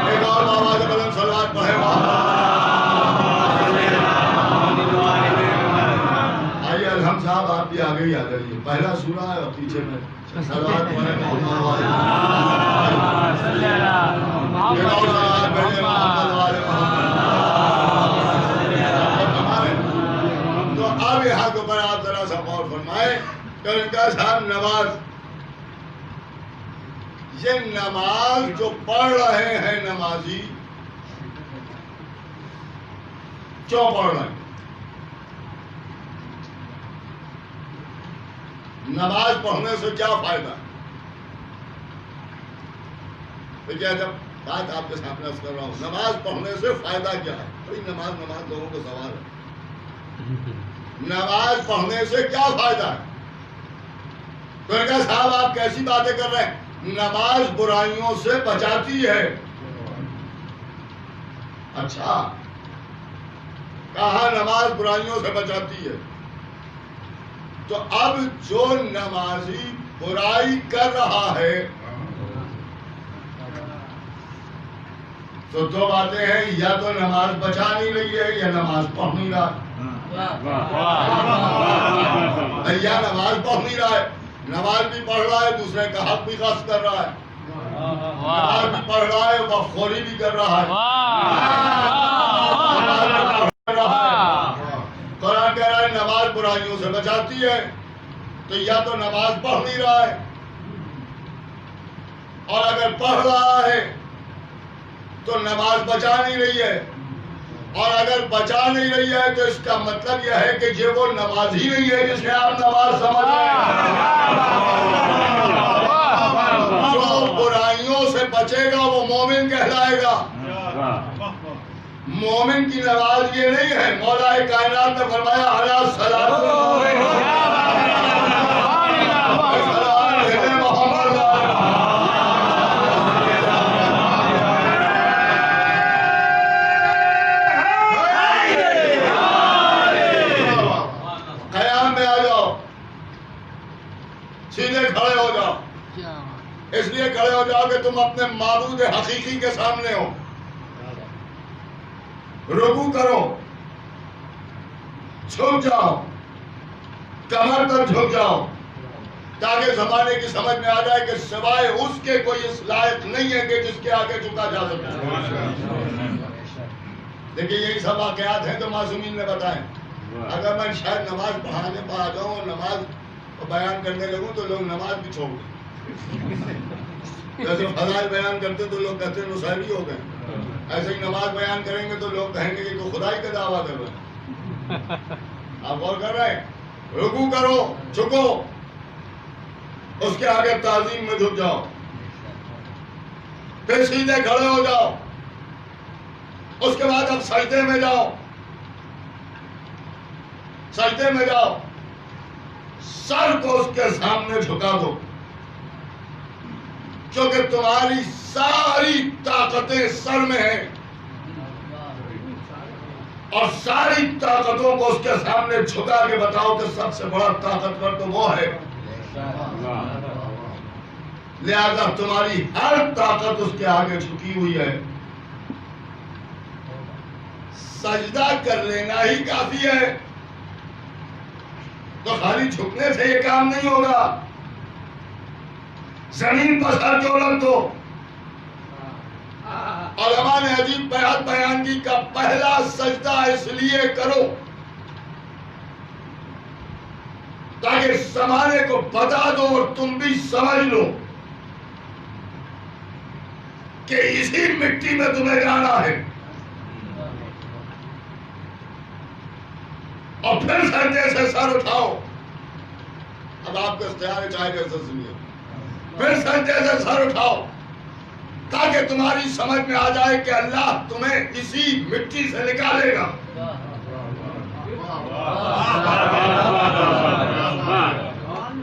ایک اور آواز بلند سلوات پڑھے محمد. آئیے الحمد صاحب آپ بھی آگے ہی آ جائیے. پہلا سورہ ہے اور پیچھے میں سلوات پڑھے محمد والے تو اب یہاں کے اوپر آپ ذرا سا غور فرمائیں کہ ان کا صاحب نماز، یہ نماز جو پڑھ رہے ہیں نمازی کیوں پڑھ رہے ہیں؟ نماز پڑھنے سے کیا فائدہ؟ دیکھیے جب بات آپ کے سامنے عرض کر رہا ہوں نماز پڑھنے سے فائدہ کیا ہے. بھائی نماز لوگوں کو سوال ہے. نماز پڑھنے سے کیا فائدہ ہے؟ تو کہا صاحب آپ کیسی باتیں کر رہے ہیں؟ نماز برائیوں سے بچاتی ہے. اچھا کہا نماز برائیوں سے بچاتی ہے. تو اب جو نمازی برائی کر رہا ہے تو دو باتیں ہیں، یا تو نماز بچا نہیں رہی ہے یا نماز پڑھ نہیں رہا ہے. یا نماز پڑھ نہیں رہا ہے، نماز بھی پڑھ رہا ہے دوسرے کا حق بھی غصب کر رہا ہے. نماز بھی پڑھ رہا ہے وقت خوری بھی کر رہا ہے. نماز برائیوں سے بچاتی ہے، تو یا تو نماز پڑھ نہیں رہا ہے، اور اگر پڑھ رہا ہے تو نماز بچا نہیں رہی ہے، اور اگر بچا نہیں رہی ہے تو اس کا مطلب یہ ہے کہ یہ وہ نماز ہی نہیں ہے جسے آپ نماز سمجھ رہے ہیں۔ جو برائیوں سے بچے گا وہ مومن کہلائے گا۔ مومن کی نماز یہ نہیں ہے، مولا کائنات نے فرمایا علی صلاۃ اس لیے کھڑے ہو جاؤ کہ تم اپنے معبود حقیقی کے سامنے ہو۔ رکوع کرو، جھک جاؤ، کمر تک جھک جاؤ، تاکہ زمانے کی سمجھ میں آ جائے کہ سوائے اس کے کوئی اس لائق نہیں ہے کہ جس کے آگے جھکا جا سکے۔ دیکھیے یہی سب واقعات ہیں تو معصومین نے بتائے۔ اگر میں شاید نماز پڑھانے پر آ جاؤں اور نماز بیان کرنے لگوں تو لوگ نماز بھی چھوڑ دیں۔ جیسے فضائل بیان کرتے تو لوگ کہتے ہیں نصیبی ہو گئے، ایسے ہی نماز بیان کریں گے تو لوگ کہیں گے کہ تو خدائی کا دعویٰ کر رہے ہیں۔ آپ غور کر رہے ہیں؟ رکوع کرو، جھکو، اس کے آگے تعظیم میں جھک جاؤ، پھر سیدھے کھڑے ہو جاؤ، اس کے بعد اب سجدے میں جاؤ، سجدے میں جاؤ، سر کو اس کے سامنے جھکا دو، کیونکہ تمہاری ساری طاقتیں سر میں ہیں، اور ساری طاقتوں کو اس کے سامنے جھکا کے بتاؤ کہ سب سے بڑا طاقتور تو وہ ہے، لہذا تمہاری ہر طاقت اس کے آگے جھکی ہوئی ہے۔ سجدہ کر لینا ہی کافی ہے، تو خالی جھکنے سے یہ کام نہیں ہوگا، زمین پر سر جو رکھ دو۔ علماء نے عجیب بات بیان کی کہ پہلا سجدہ اس لیے کرو تاکہ زمانے کو بتا دو اور تم بھی سمجھ لو کہ اسی مٹی میں تمہیں جانا ہے، اور پھر سجدے سے سر اٹھاؤ۔ اب آپ کا اختیار ہے، چاہے کیسے سنیے، پھر سجدے سے سر اٹھاؤ تاکہ تمہاری سمجھ میں آ جائے کہ اللہ تمہیں اسی مٹی سے نکالے گا۔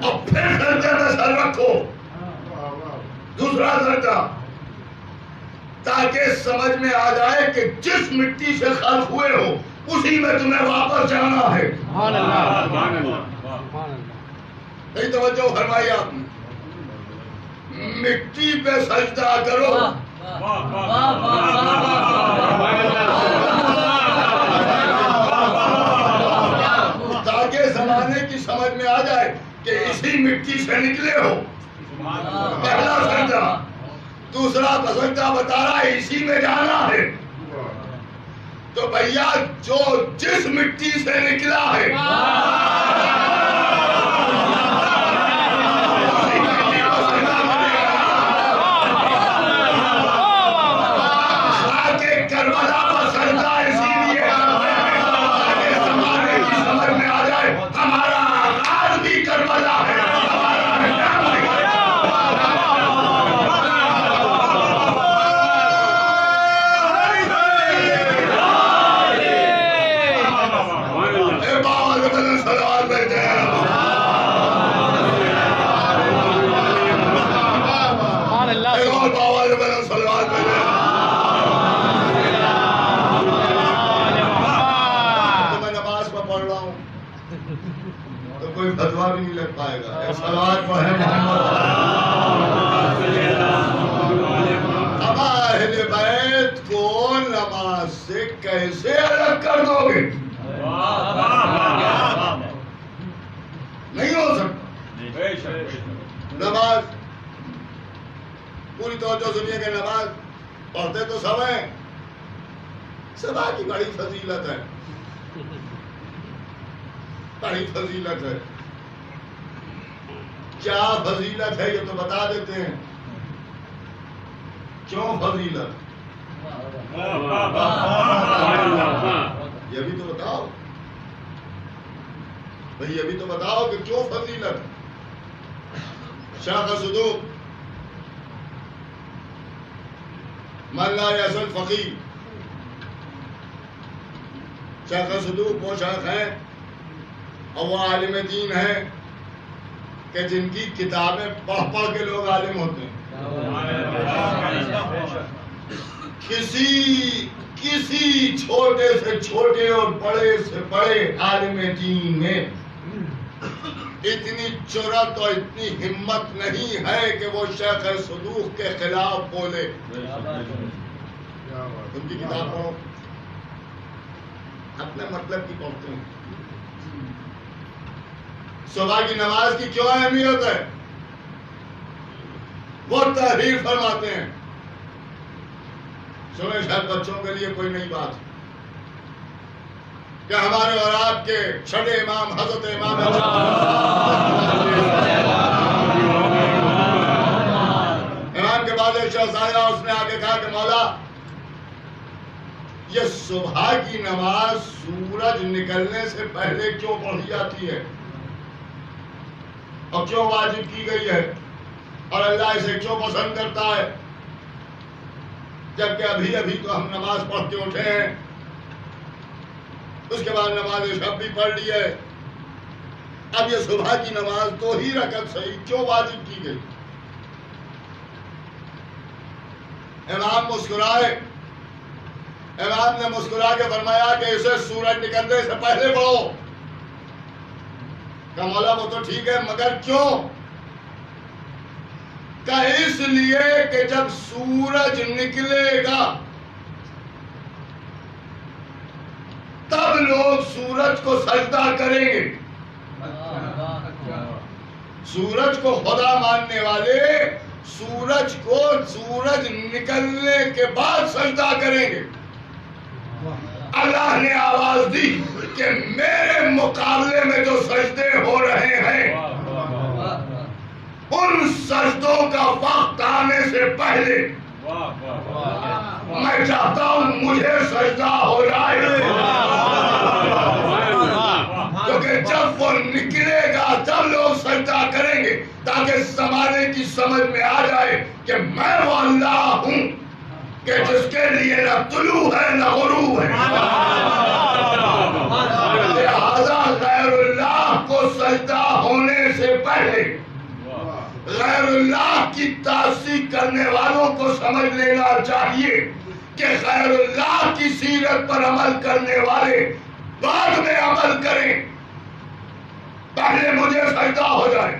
اور پھر سجدے میں سر رکھو، دوسرا سجدہ، تاکہ سمجھ میں آ جائے کہ جس مٹی سے خلق ہوئے ہو اسی میں تمہیں واپس جانا ہے۔ نہیں توجہ فرمائی آپ نے؟ مٹی پہ سجدہ کرو، تاکہ زمانے کی سمجھ میں آ جائے کہ اسی مٹی سے نکلے ہو، پہلا سجدہ۔ دوسرا سجدہ بتا رہا ہے اسی میں جانا ہے، تو بھیا جو جس مٹی سے نکلا ہے کربلا پر سجدہ اسی لیے تاکہ زمانے کی سمجھ میں آ جائے ہمارا آغاز بھی کربلا ہے، ہمارا انجام بھی فتوا بھی نہیں لگ پائے گا۔ صلوات پڑھے محمد۔ اب اہل بیت کو نماز سے کیسے الگ کر دو گے؟ نہیں ہو سکتا۔ نماز پوری توجہ سنیے کہ نماز پڑھتے تو سب ہیں، سبا کی بڑی فضیلت ہے، بڑی فضیلت ہے. کیا فضیلت ہے یہ تو بتا دیتے ہیں. کیوں فضیلت یہ بھی تو بتاؤ بھائی، یہ بھی تو بتاؤ کہ کیوں فضیلت. شاخ صدوق من لا یصل فقیر. شاخ صدوق وہ شاخ ہیں اور وہ عالم دین ہیں کہ جن کی کتابیں پڑھ پڑھ کے لوگ عالم ہوتے ہیں. کسی چھوٹے سے چھوٹے اور بڑے سے بڑے عالم دین میں اتنی جرأت اور اتنی ہمت نہیں ہے کہ وہ شیخ صدوق کے خلاف بولے. ان کی کتاب پڑھو، اپنے مطلب کی پڑھتے ہیں. صبح کی نماز کی کیوں اہمیت ہے؟ وہ تحریر فرماتے ہیں. سنیں شاید بچوں کے لیے کوئی نئی بات کہ ہمارے اور آپ کے چھٹے امام حضرت امام امام کے بعد شہزادہ اس نے آگے کہا کہ مولا یہ صبح کی نماز سورج نکلنے سے پہلے کیوں پڑھی جاتی ہے اور کیوں واجب کی گئی ہے اور اللہ اسے کیوں پسند کرتا ہے، جبکہ ابھی ابھی تو ہم نماز پڑھ کے اٹھے ہیں، اس کے بعد نماز شب بھی پڑھ لی ہے، اب یہ صبح کی نماز 2 ہی رکعت صحیح کیوں واجب کی گئی؟ امام مسکرائے. امام نے مسکرا کے فرمایا کہ اسے سورج نکلنے سے پہلے پڑھو. کہ مولا وہ تو ٹھیک ہے مگر کیوں؟ کہ اس لیے کہ جب سورج نکلے گا تب لوگ سورج کو سجدہ کریں گے. سورج کو خدا ماننے والے سورج کو سورج نکلنے کے بعد سجدہ کریں گے. اللہ نے آواز دی کہ میرے مقابلے میں جو سجدے ہو رہے ہیں ان سجدوں کا وقت آنے سے پہلے میں چاہتا ہوں مجھے سجدہ ہو جائے، کیونکہ جب وہ نکلے گا تب لوگ سجدہ کریں گے تاکہ زمانے کی سمجھ میں آ جائے کہ میں وہ اللہ ہوں کہ جس کے لیے نہ طلوع ہے نہ غروب ہے. لہذا غیر اللہ کو سجدہ ہونے سے پہلے غیر اللہ کی تعظیم کرنے والوں کو سمجھ لینا چاہیے کہ غیر اللہ کی سیرت پر عمل کرنے والے بعد میں عمل کریں، پہلے مجھے سجدہ ہو جائے،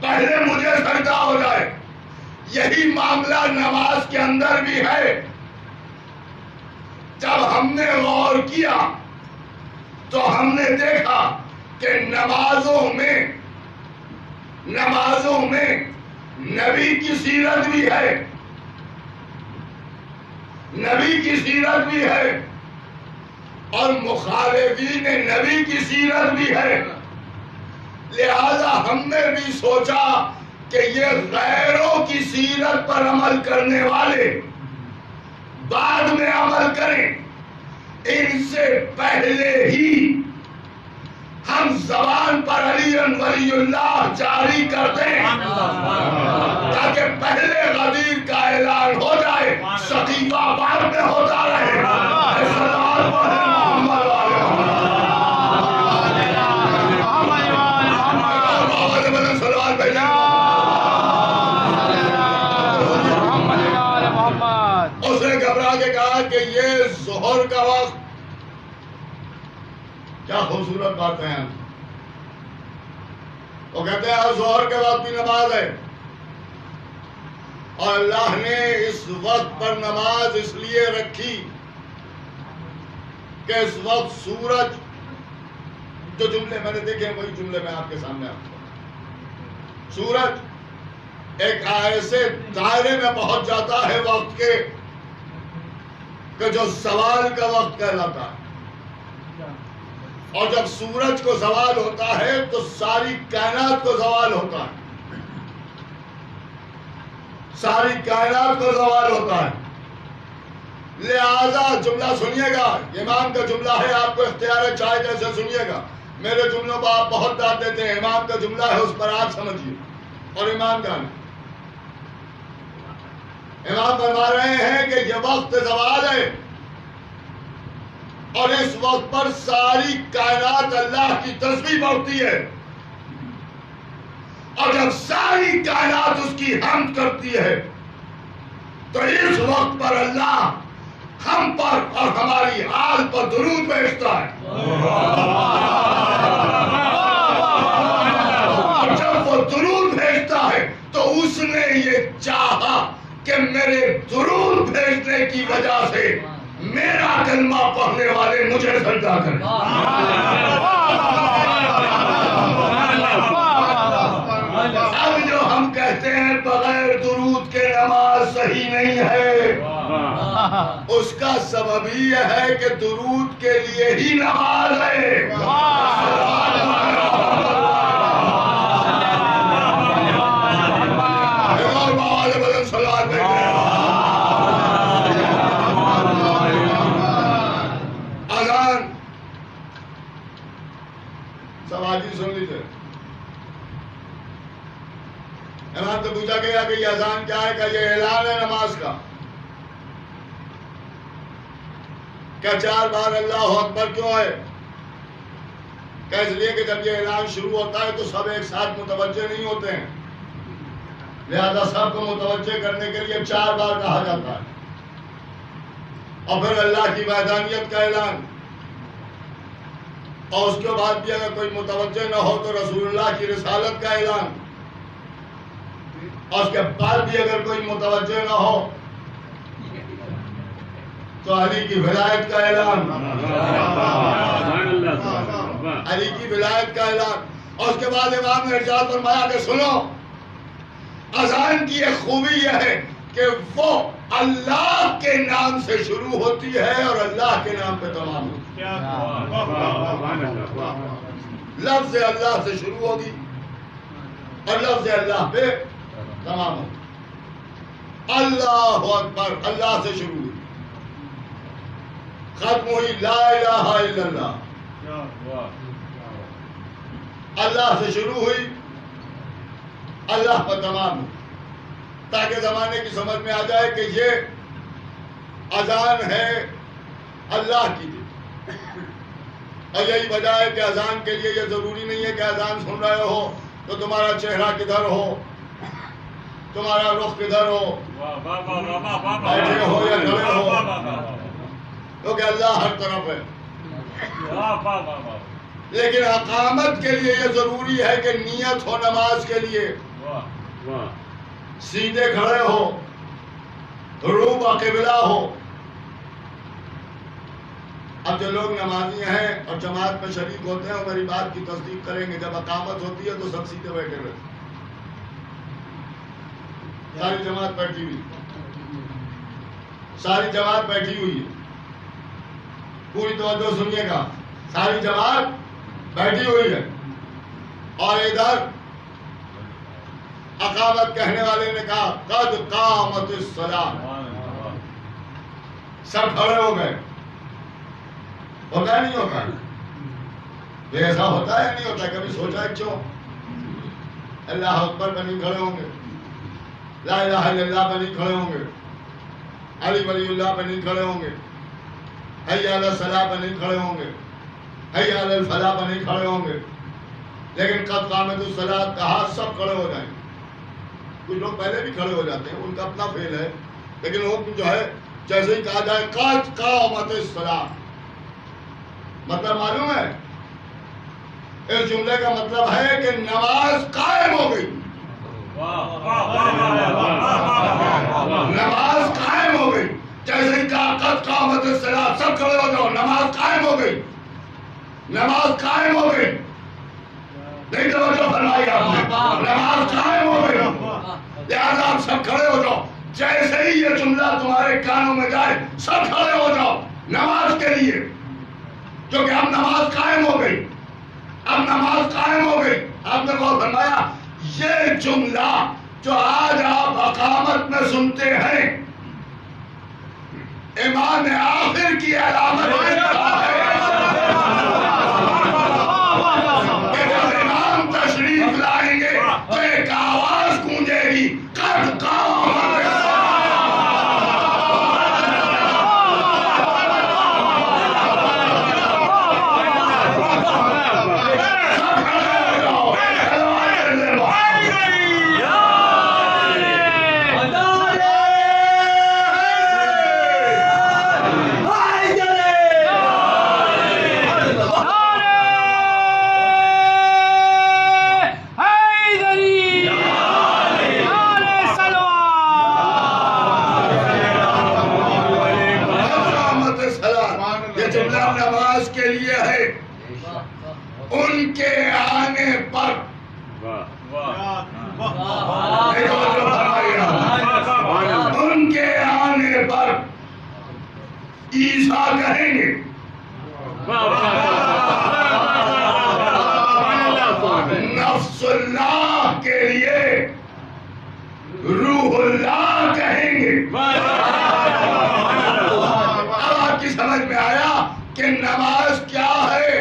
پہلے مجھے سجدہ ہو جائے. یہی معاملہ نماز کے اندر بھی ہے. جب ہم نے غور کیا تو ہم نے دیکھا کہ نمازوں میں نبی کی سیرت بھی ہے، نبی کی سیرت بھی ہے اور مخالفین نبی کی سیرت بھی ہے. لہذا ہم نے بھی سوچا کہ یہ غیروں کی سیرت پر عمل کرنے والے بعد میں عمل کریں، ان سے پہلے ہی ہم زبان پر علی ولی اللہ جاری کر دیں تاکہ پہلے غدیر کا اعلان ہو جائے، سقیفہ بعد میں ہوتا رہے. سلام محمد والے محمد سلوات بھیجیں. اس نے گھبرا کے کہا کہ یہ ظہر کا وقت، کیا خوبصورت باتیں ہیں. وہ کہتے ہیں ظہر کے وقت بھی نماز ہے اور اللہ نے اس وقت پر نماز اس لیے رکھی کہ اس وقت سورج، جو جملے میں نے دیکھے وہی جملے میں آپ کے سامنے آپ کو، سورج ایک ایسے دائرے میں پہنچ جاتا ہے وقت کے کہ جو زوال کا وقت کہلاتا ہے اور جب سورج کو زوال ہوتا ہے تو ساری کائنات کو زوال ہوتا ہے، ساری کائنات کو زوال ہوتا ہے۔ لہذا جملہ سنیے گا، امام کا جملہ ہے، آپ کو اختیار ہے چاہے جیسے سنیے گا، میرے جملوں کو آپ بہت داد دیتے ہیں، امام کا جملہ ہے اس پر آپ سمجھیے، اور امام کا نہیں۔ امام فرما رہے ہیں کہ یہ وقت زوال ہے اور اس وقت پر ساری کائنات اللہ کی تسبیح پڑھتی ہے، اور جب ساری کائنات اس کی حمد کرتی ہے تو اس وقت پر اللہ ہم پر اور ہماری آل پر درود بھیجتا ہے، اور جب وہ درود بھیجتا ہے تو اس نے یہ چاہا کہ میرے درود بھیجنے کی وجہ سے میرا کلمہ پڑھنے والے مجھے سجدہ کریں۔ اب جو ہم کہتے ہیں بغیر درود کے نماز صحیح نہیں ہے، اس کا سبب یہ ہے کہ درود کے لیے ہی نماز ہے۔ اذان سماجی سن لیجیے، امام سے پوچھا گیا کہ یہ اذان کیا ہے؟ کہ یہ اعلان ہے نماز کا۔ کیا 4 بار اللہ اکبر کیوں ہے؟ کہ اس لیے کہ جب یہ اعلان شروع ہوتا ہے تو سب ایک ساتھ متوجہ نہیں ہوتے ہیں، لہذا سب کو متوجہ کرنے کے لیے 4 بار کہا جاتا ہے۔ اور پھر اللہ کی وحدانیت کا اعلان، اور اس کے بعد بھی اگر کوئی متوجہ نہ ہو تو رسول اللہ کی رسالت کا اعلان، اور اس کے بعد بھی اگر کوئی متوجہ نہ ہو تو علی کی ولایت کا اعلان، علی کی ولایت کا اعلان۔ اور اس کے بعد امام نے ارشاد فرمایا کہ سنو، اذان کی ایک خوبی یہ ہے کہ وہ اللہ کے نام سے شروع ہوتی ہے اور اللہ کے نام پہ تمام ہوتی ہے۔ لفظ اللہ سے شروع ہوگی اور لفظ اللہ پہ تمام ہوگی۔ اللہ اکبر اللہ سے شروع ہوئی، ختم ہوئی لا الہ الا اللہ، اللہ سے شروع ہوئی اللہ پر تمام ہوئی، تاکہ زمانے کی سمجھ میں آ جائے کہ یہ اذان ہے اللہ کی۔ اور یہی وجہ ہے کہ اذان کے لیے یہ ضروری نہیں ہے کہ اذان سن رہے ہو تو تمہارا چہرہ کدھر ہو، تمہارا رخ کدھر ہو، بیٹھے ہو یا کھڑے ہو، کیونکہ اللہ ہر طرف ہے۔ لیکن اقامت کے لیے یہ ضروری ہے کہ نیت ہو نماز کے لیے، سیدھے کھڑے ہو، روح قبلہ ہو۔ اب جو لوگ نمازی ہیں اور جماعت میں شریک ہوتے ہیں وہ میری بات کی تصدیق کریں گے، جب اقامت ہوتی ہے تو سب سیدھے بیٹھے ہوئے، ساری جماعت بیٹھی ہوئی، ساری جماعت بیٹھی ہوئی ہے، پوری توجہ سنیے گا، ساری جماعت بیٹھی ہوئی ہے، اور ادھر اقامت کہنے والے نے کہا قد قامت الصلاۃ، سب کھڑے ہو گئے۔ ہوتا ہے نہیں ہوتا؟ ایسا ہوتا ہے نہیں ہوتا؟ کبھی سوچا ہے کیوں؟ اللہ اکبر پہ نہیں کھڑے ہوں گے، لا الہ الا اللہ پہ نہیں کھڑے ہوں گے، علی ولی اللہ پہ نہیں کھڑے ہوں گے، حی علی الصلاۃ پہ نہیں کھڑے ہوں گے، حی علی الفلاح پہ نہیں کھڑے ہوں گے، لیکن قد قامت الصلاۃ کہا سب کھڑے ہو جائیں۔ کچھ لوگ پہلے بھی کھڑے ہو جاتے ہیں، ان کا اپنا فعل ہے، لیکن حکم جو ہے جیسے ہی کہا جائے قد قامت الصلاۃ، مطلب معلوم ہے؟ اس جملے کا مطلب ہے کہ نماز قائم ہو گئی، نماز قائم ہو گئی۔ جیسے ہی کہا قد قامت الصلاۃ سب کھڑے ہو جاؤ، نماز قائم ہو گئی، نماز قائم ہو گئی۔ نہیں توجہ فرمائی آپ نے، نماز قائم ہو گئی، لہذا آپ سب کھڑے ہو جاؤ۔ جیسے ہی یہ جملہ تمہارے کانوں میں جائے سب کھڑے ہو جاؤ نماز کے لیے۔ کیونکہ اب نماز قائم ہو گئی، اب نماز قائم ہو گئی. آپ نے غور فرمایا یہ جملہ جو آج آپ اقامت میں سنتے ہیں امام آخر کی علامت کہ جب امام تشریف لائیں گے تو ایک آواز گونجے گی قد قامت نماز کے لیے ہے. ان کے آنے پر ان کے آنے پر عیسیٰ کہیں گے نفس اللہ کے لیے روح اللہ کہیں گے. اب آپ کی سمجھ میں آیا کہ نماز کیا ہے؟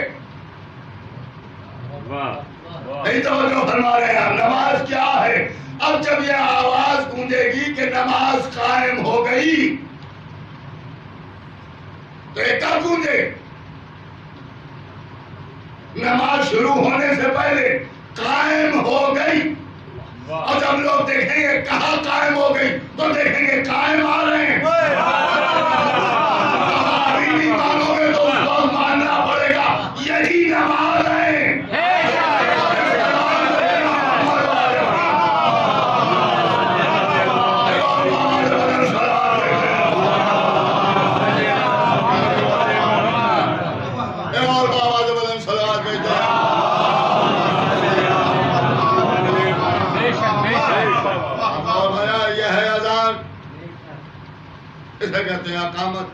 نہیں توجہ فرما رہے ہیں. نماز کیا ہے؟ اب جب یہ آواز گونجے گی کہ نماز قائم ہو گئی تو یہ کب گونجے؟ نماز شروع ہونے سے پہلے قائم ہو گئی. اور جب لوگ دیکھیں گے کہاں قائم ہو گئی تو دیکھیں گے قائم آ رہے ہیں. ابھی نہیں مانو گے تو اس کو ماننا پڑے گا یہی نماز ہے. اسے کہتے ہیں اقامت.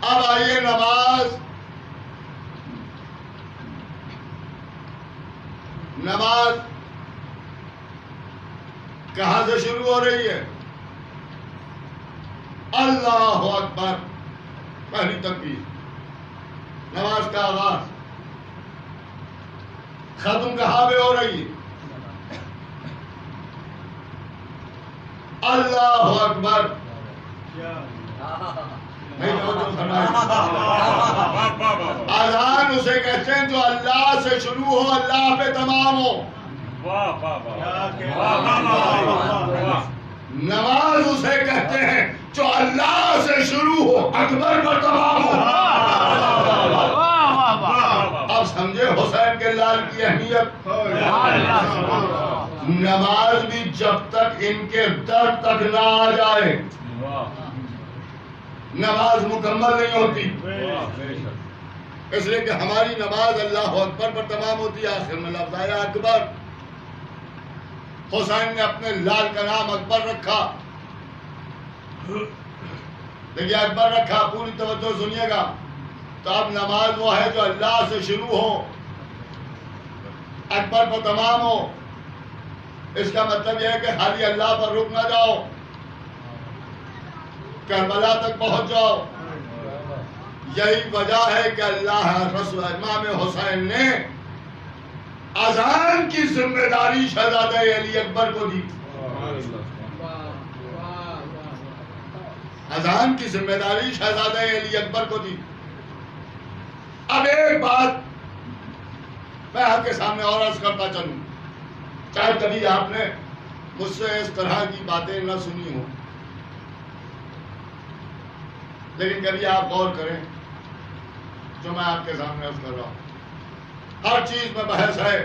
اب آئیے نماز کہاں سے شروع ہو رہی ہے؟ اللہ اکبر پہلی تکبیر، نماز کا آغاز. ختم کہاں پہ ہو رہی ہے؟ اللہ اکبر. اذان اسے کہتے ہیں جو اللہ سے شروع ہو اللہ پہ تمام ہو. نماز اسے کہتے ہیں جو اللہ سے شروع ہو اکبر پر تمام ہو. اب سمجھے حسین کے لال کی اہمیت. نماز بھی جب تک ان کے در تک نہ آ جائے نماز مکمل نہیں ہوتی. اس لیے کہ ہماری نماز اللہ اکبر پر تمام ہوتی ہے. آخر میں لفظ آیا اکبر. حسین نے اپنے لال کا نام اکبر رکھا. دیکھیے اکبر رکھا، پوری توجہ سنیے گا. تو اب نماز وہ ہے جو اللہ سے شروع ہو اکبر پر تمام ہو. اس کا مطلب یہ ہے کہ خالی اللہ پر رک نہ جاؤ، کربلا تک پہنچ جاؤ. یہی وجہ ہے کہ اللہ رسول امام حسین نے اذان کی ذمہ داری شہزادہ علی اکبر کو دی. اذان کی ذمہ داری شہزادہ علی اکبر کو دی. اب ایک بات میں آپ کے سامنے اور عرض کرتا چلوں، چاہے کبھی آپ نے مجھ سے اس طرح کی باتیں نہ سنی ہوں، لیکن کبھی آپ غور کریں جو میں آپ کے سامنے عرض کر رہا ہوں. ہر چیز میں بحث ہے،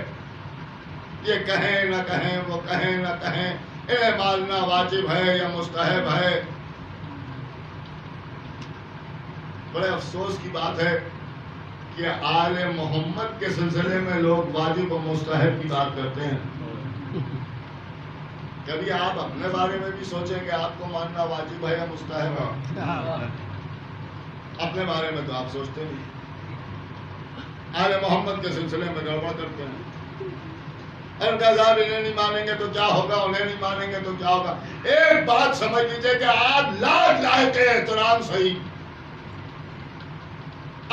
یہ کہیں نہ کہیں، وہ کہیں نہ کہیں، انہیں ماننا واجب ہے یا مستحب ہے. بڑے افسوس کی بات ہے کہ آل محمد کے سلسلے میں لوگ واجب و مستحب کی بات کرتے ہیں. کبھی آپ اپنے بارے میں بھی سوچیں کہ آپ کو ماننا واجب ہے یا مستحب ہے. اپنے بارے میں تو آپ سوچتے نہیں، آل محمد کے سلسلے میں گڑبڑ کرتے ہیں. ان کا صاحب انہیں نہیں مانیں گے تو کیا ہوگا، انہیں نہیں مانیں گے تو کیا ہوگا. ایک بات سمجھ لیجیے کہ آپ لاکھ لائق احترام صحیح،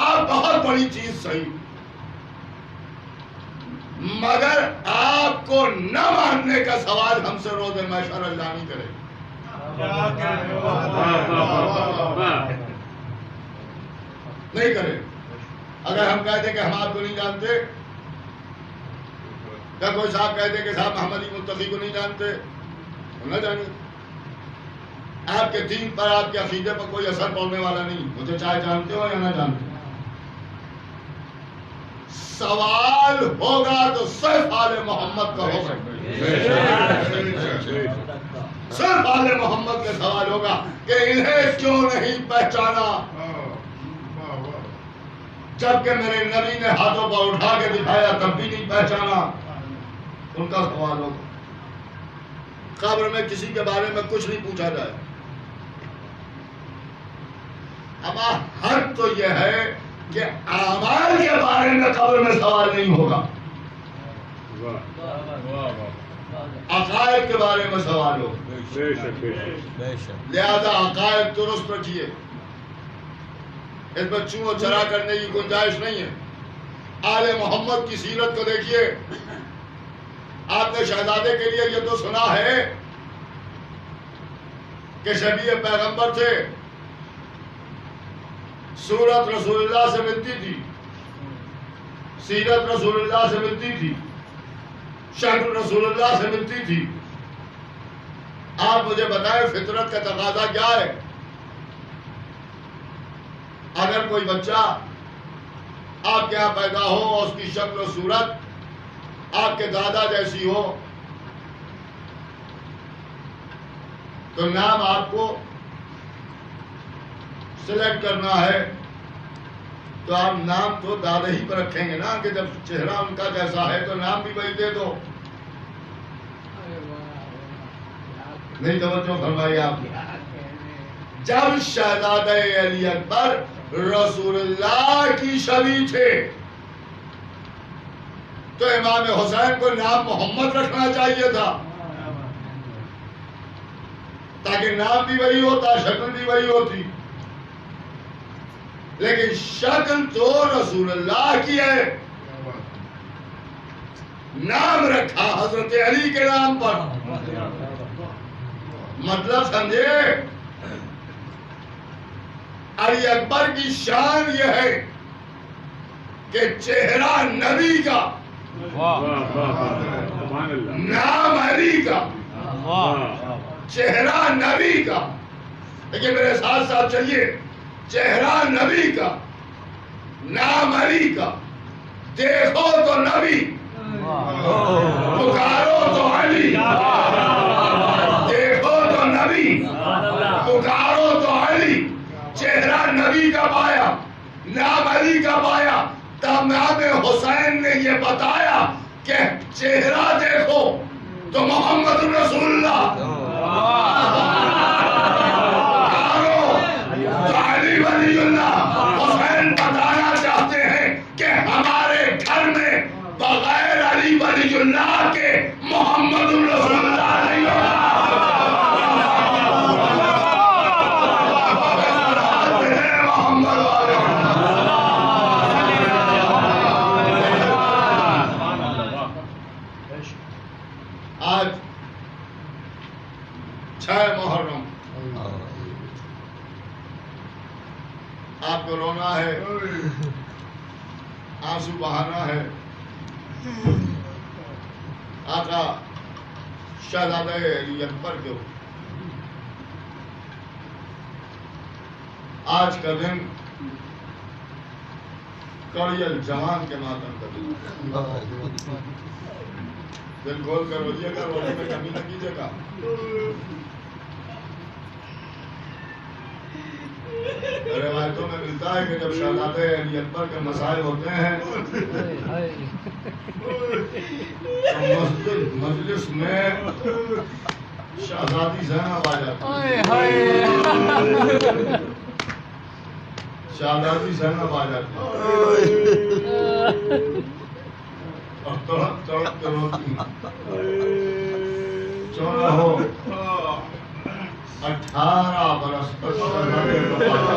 آپ بہت بڑی چیز صحیح، مگر آپ کو نہ ماننے کا سوال ہم سے روز محشر اللہ نہیں کرے. نہیں کرے. اگر ہم کہتے کہ ہم آپ کو نہیں جانتے، یا کوئی صاحب کہتے کہ صاحب محمدی متقی کو نہیں جانتے، نہ جانیے. آپ کے دین پر، آپ کے عقیدے پر کوئی اثر پڑنے والا نہیں، مجھے چاہے جانتے ہو یا نہ جانتے ہو. سوال ہوگا تو صرف آل محمد کا ہوگا، صرف آل محمد کا سوال ہوگا کہ انہیں کیوں نہیں پہچانا جبکہ میرے نبی نے ہاتھوں پر اٹھا کے دکھایا تب بھی نہیں پہچانا. ان کا سوال ہوگا. قبر میں کسی کے بارے میں کچھ نہیں پوچھا جائے. اب حق تو یہ ہے کہ اعمال کے بارے میں قبر میں سوال نہیں ہوگا، عقائد کے بارے میں سوال ہوگا. لہذا عقائد درست رکھیے، اس میں چوں و چرا کرنے کی گنجائش نہیں ہے. آل محمد کی سیرت کو دیکھیے. آپ نے شہزادے کے لیے یہ تو سنا ہے کہ شبیہ پیغمبر تھے، صورت رسول اللہ سے ملتی تھی، سیرت رسول اللہ سے ملتی تھی، شکل رسول اللہ سے ملتی تھی. آپ مجھے بتائیں فطرت کا تقاضا کیا ہے؟ اگر کوئی بچہ آپ کے یہاں پیدا ہو اور اس کی شکل و صورت آپ کے دادا جیسی ہو تو نام آپ کو سلیکٹ کرنا ہے تو آپ نام تو دادا ہی پر رکھیں گے نا، کہ جب چہرہ ان کا جیسا ہے تو نام بھی وہی دے دو. نہیں توجہ فرمائی آپ. جب شہزادہ علی اکبر رسول اللہ کی شبیہ تھے تو امام حسین کو نام محمد رکھنا چاہیے تھا تاکہ نام بھی وہی ہوتا، شکل بھی وہی ہوتی. لیکن شکل تو رسول اللہ کی ہے، نام رکھا حضرت علی کے نام پر. مطلب سمجھے، علی اکبر کی شان یہ ہے کہ چہرہ نبی کا، نام علی کا، چہرہ نبی کا. لیکن میرے ساتھ ساتھ چلیے، چہرہ نبی کا، نام علی کا. دیکھو تو نبی، پکارو تو علی. دیکھو تو نبی، پکارو تو علی. چہرہ نبی کا پایا، نام علی کا پایا. تب امام حسین نے یہ بتایا کہ چہرہ دیکھو تو محمد رسول اللہ، پکارو تو علی ولی اللہ. حسین بتانا چاہتے ہیں کہ ہمارے گھر میں بغیر علی ولی اللہ کے محمد رسول اللہ نہیں ہوگا. آج 6 محرم، آپ کو رونا ہے، آنسو بہانا ہے. آقا شہزادہ علی اکبر کے آج کا دن کڑی الجوان کے ماتم کا دن. دل کھول کر روئیے گا، رونے میں کمی نہ کیجیے گا. روایتوں میں ملتا ہے کہ جب شہزادہ علی اکبر کے مسائل ہوتے ہیں تو مجلس میں شہزادی زینب آ جاتی ہے. شہزادی زینب آ جاتی اور تڑپ تڑپ کے روتی 18 برس تک شہزادے کو پالا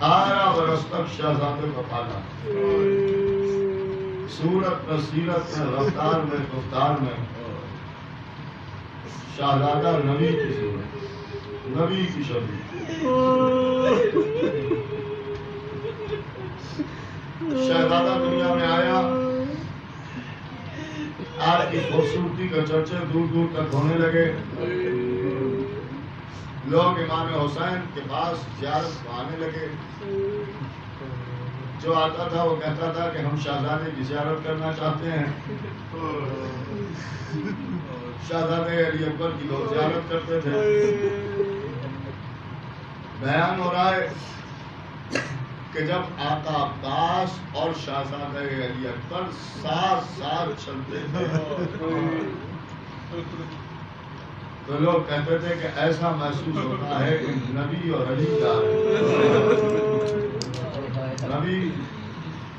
18 برس تک شہزادے کو پالا صورت میں سیرت میں رفتار میں گفتار میں شہزادہ نبی کی صورت نبی کی شبیہ شہزادہ دنیا میں آیا آپ کی خوبصورتی کا چرچے دور دور تک ہونے لگے لوگ امام حسین کے پاس زیارت کو آنے لگے جو آتا تھا وہ کہتا تھا کہ ہم شہزادے کی زیارت کرنا چاہتے ہیں شہزادے علی اکبر کی لوگ زیارت کرتے تھے بیان ہو رہا ہے کہ جب آقا عباس اور شہزادہ علی اکبر ساتھ ساتھ چلتے تھے تو لوگ کہتے تھے کہ ایسا محسوس ہوتا ہے کہ نبی اور علی جا رہے نبی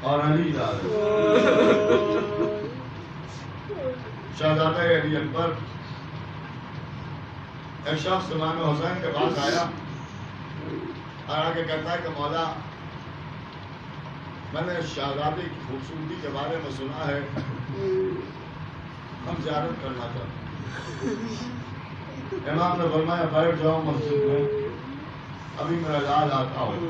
اور علی جا رہے شہزادہ علی اکبر ایک شخص امام حسین کے پاس آیا اور آگے کہتا ہے کہ مولا میں نے شہزادی کی خوبصورتی کے بارے میں سنا ہے ہم زیارت کرنا چاہتے ہیں امام نے فرمایا بیٹھ جاؤ مسجد میں ابھی میرا علاج آتا ہو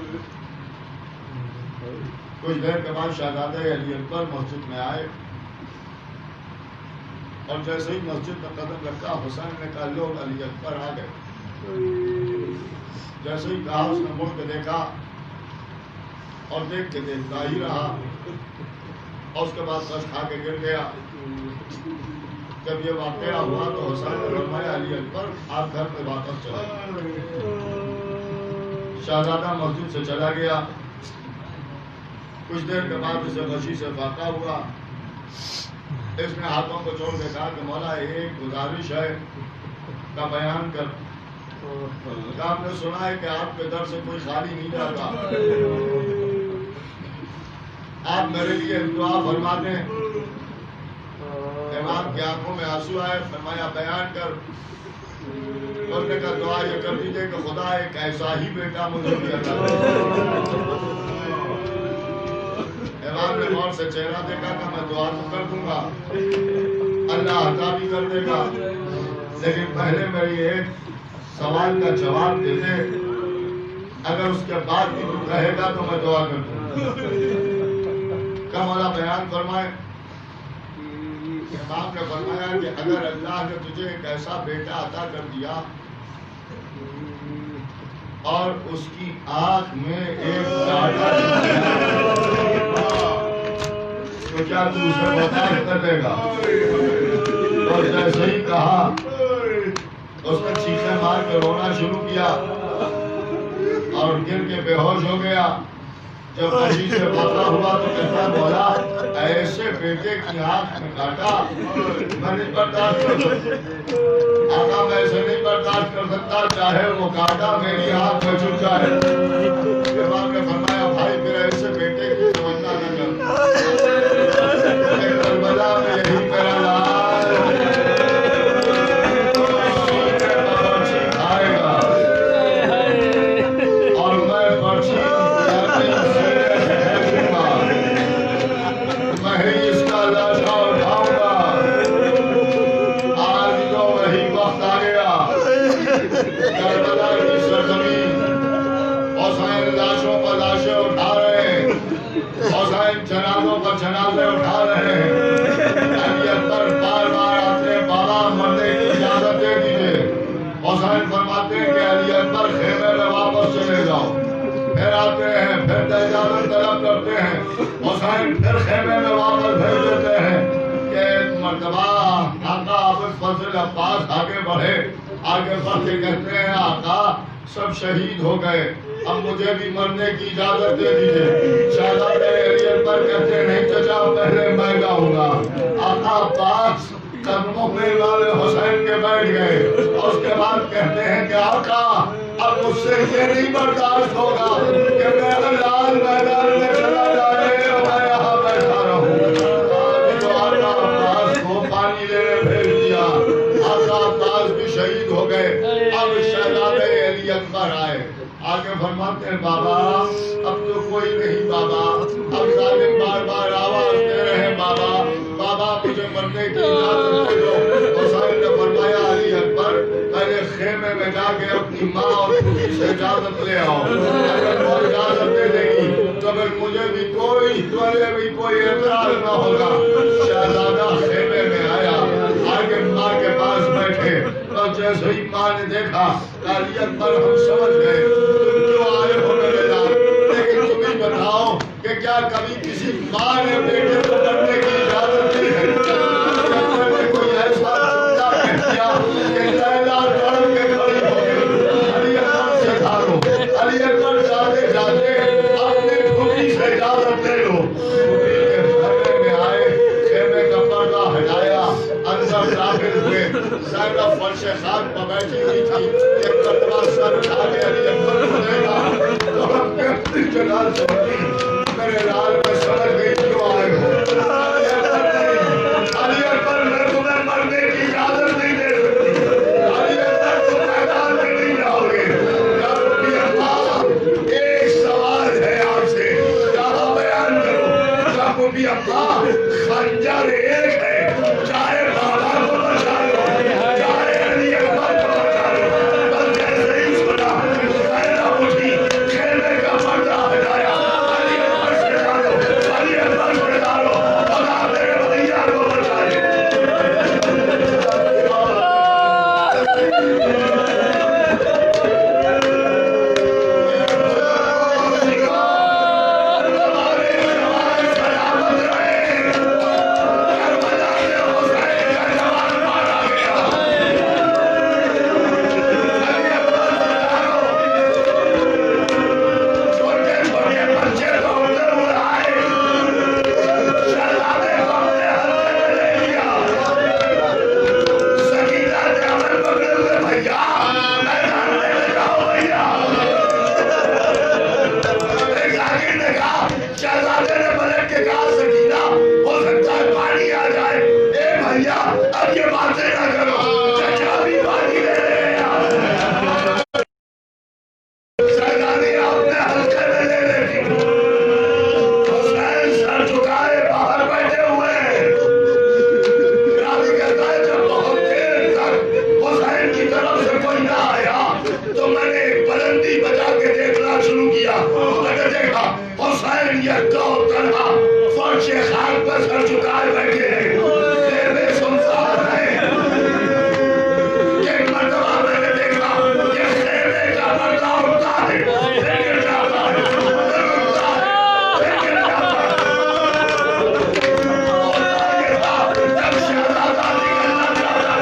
کچھ دیر کے بعد شہزادہ علی اکبر مسجد میں آئے اور جیسے ہی مسجد میں قدم رکھا حسین نے کہا لوگ علی اکبر آ گئے جیسے ہی کہا اس نے مڑ کے دیکھا اور دیکھ کے دیکھتا ہی رہا اور اس کے بعد سچ کھا کے گر گیا جب یہ واقعہ ہوا تو حسین نے فرمایا علی اکبر آپ گھر پہ واپس چلے شہزادہ مسجد سے چلا گیا کچھ دیر کے بعد اسے غشی سے واقع ہوا اس نے ہاتھوں کو چھوڑ کے کہا کہ مولا ایک گزارش ہے کا بیان کر آپ نے سنا ہے کہ آپ کے در سے کوئی خالی نہیں جاتا آپ میرے لیے دعا فرما دیں امام کی آنکھوں میں آنسو آئے فرمایا بیان کر اور نے کہا دعا یہ کر دیجئے کہ خدا ایک ایسا ہی بیٹا مجھے بھی عطا کرے امام نے غور سے چہرہ دیکھا کہ میں دعا تو کر دوں گا اللہ عطا بھی کر دے گا لیکن پہلے میری ایک سوال کا جواب دے دے اگر اس کے بعد بھی تو کہے گا تو میں دعا کر دوں کا مولا بیان فرمائے امام نے فرمایا کہ اگر اللہ نے تجھے ایک ایسا بیٹا عطا کر دیا اور اس کی آنکھ میں ایک کانٹا تو کیا تو اسے برداشت کر لے گا اور جیسے ہی کہا اس نے چیخیں مار کے رونا شروع کیا اور گر کے بے ہوش ہو گیا جب غشی سے پتہ ہوا تو کہتا مولا ایسے بیٹے کی آنکھ میں کاٹا میں نہیں برداشت کر سکتا آقا میں اسے نہیں برداشت کر سکتا چاہے وہ کاٹا میری آنکھ میں چھپ جائے امام نے فرمایا بھائی پھر ایسے بیٹے کی تمنا نہ کر کربلا میں یہی میرا لاج آئے گا اور میں برچی اس کا لاشا اٹھاؤں گا آج تو وہی وقت آ گیا کربلا کی سرزمین حسین لاشوں پر لاشیں اٹھا رہے ہیں حسین جنازوں پر جنازے اٹھا رہے ہیں علی اکبر بار بار آتے ہیں بابا مرنے کی اجازت دے دیجئے حسین فرماتے ہیں کہ علی اکبر خیمے میں واپس چلے جاؤ پھر آتے ہیں پھر اجازت طلب کرتے ہیں حسین پھر خیمے میں واپس بھیج دیتے ہیں کہ ایک مرتبہ آقا ابوالفضل عباس آگے بڑھے آگے بڑھ کے کہتے ہیں آقا سب شہید ہو گئے اب مجھے بھی مرنے کی اجازت دے دیجئے شہزادے علی اکبر کہتے ہیں نہیں چچا پہلے میں گاؤں گا آقا عباس قدموں پہ امام حسین کے بیٹھ گئے اور اس کے بعد کہتے ہیں کہ آقا اب مجھ سے یہ نہیں برداشت ہوگا کہ میرا لال میدان میں چلا جائے اور میں یہاں بیٹھا رہوں۔ تو آقا عباس کو پانی لینے بھیج دیا، آقا عباس بھی شہید ہو گئے۔ اب شہزادے علی اکبر آئے، آگے فرماتے ہیں بابا اب تو کوئی نہیں بابا، اب ظالم بار بار آواز دے رہے ہیں بابا، بابا مجھے مرنے کی اجازت دے دو۔ حسین نے فرمایا علی اکبر پہلے خیمے میں جا کے اپنی ماں اور پھوپھی سے اجازت لے آؤ، اگر وہ اجازت دے دے گی تو پھر مجھے بھی کوئی اعتراض نہ ہوگا۔ شہزادہ خیمے میں آیا، آگے ماں کے پاس بیٹھے، اور جیسے ہی ماں نے دیکھا علی اکبر ہم سمجھ گئے تم کیوں آئے ہو میرے لال، لیکن تم ہی بتاؤ کہ کیا کبھی کسی ماں نے بیٹے کو کرنے کی اجازت دی ہے؟ کوئی ایسا جملہ کہہ دیا کہ لیلا ڈر کے کھڑی ہو گئی۔ علی اکبر سے دھارو، علی اکبر جاتے جاتے اپنے پھوپھی سے اجازت لے لو۔ پھوپھی کے خیمے میں آئے، خیمے کا پردہ ہٹایا، اندر داخل ہوئے۔ زینب فرش خاک پر بیٹھی ہوئی تھی، ایک مرتبہ سر اٹھا کے علی اکبر کو دیکھا تو ہم نے اپنی جگہ سے میرے لال میں سمجھ گئی کیوں آئے ہو۔ علی اکبر میں تمہیں مرنے کی اجازت نہیں دے سکتی، علی اکبر تم میدان میں نہیں جاؤ گے۔ یا ربی اللہ ایک سوال ہے آپ سے، کہاں بیان کرو؟ یا ربی اللہ خنجر ایک ہے، چاہے بابا کو بچا لو چاہے علی اکبر کو بچا لو۔ بس جیسے ہی سنا زینب اٹھی، خیمے کا پردہ ہٹایا، علی اکبر سے ڈالو، علی اکبر سے ڈالو، خدا میرے بھیا کو بچائے۔ شہزادے نے پلٹ کے کہا سکینہ ہو سکتا ہے پانی آ جائے۔ اے بھیا اب یہ باتیں نہ کرو، چچا بھی پانی لے رہے ہیں۔ شہزادی اپنے حلقے میں لے لیتی، حسین سر جھکائے باہر بیٹھے ہوئے ہیں۔ راوی کہتا ہے جب بہت دیر تک حسین کی طرف سے کوئی نہ آیا تو میں نے ایک بلندی بجا کے دیکھنا شروع کیا، میں نے دیکھا حسین یہ دو تنہا فرش خاک پر سر جھکائے بیٹھے ہیں، خیمے سنسان ہیں۔ ایک مرتبہ میں نے دیکھا کہ خیمے کا پردہ اٹھتا ہے پھر گر جاتا ہے، پھر اٹھتا ہے پھر گر جاتا ہے۔ ہوتا یہ تھا جب شہزادہ نکلنا چاہتا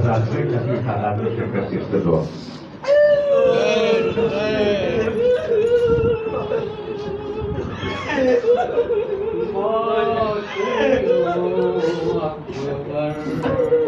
حضرات میں کبھی حالات میں شرکت کی دعا Allahu Akbar.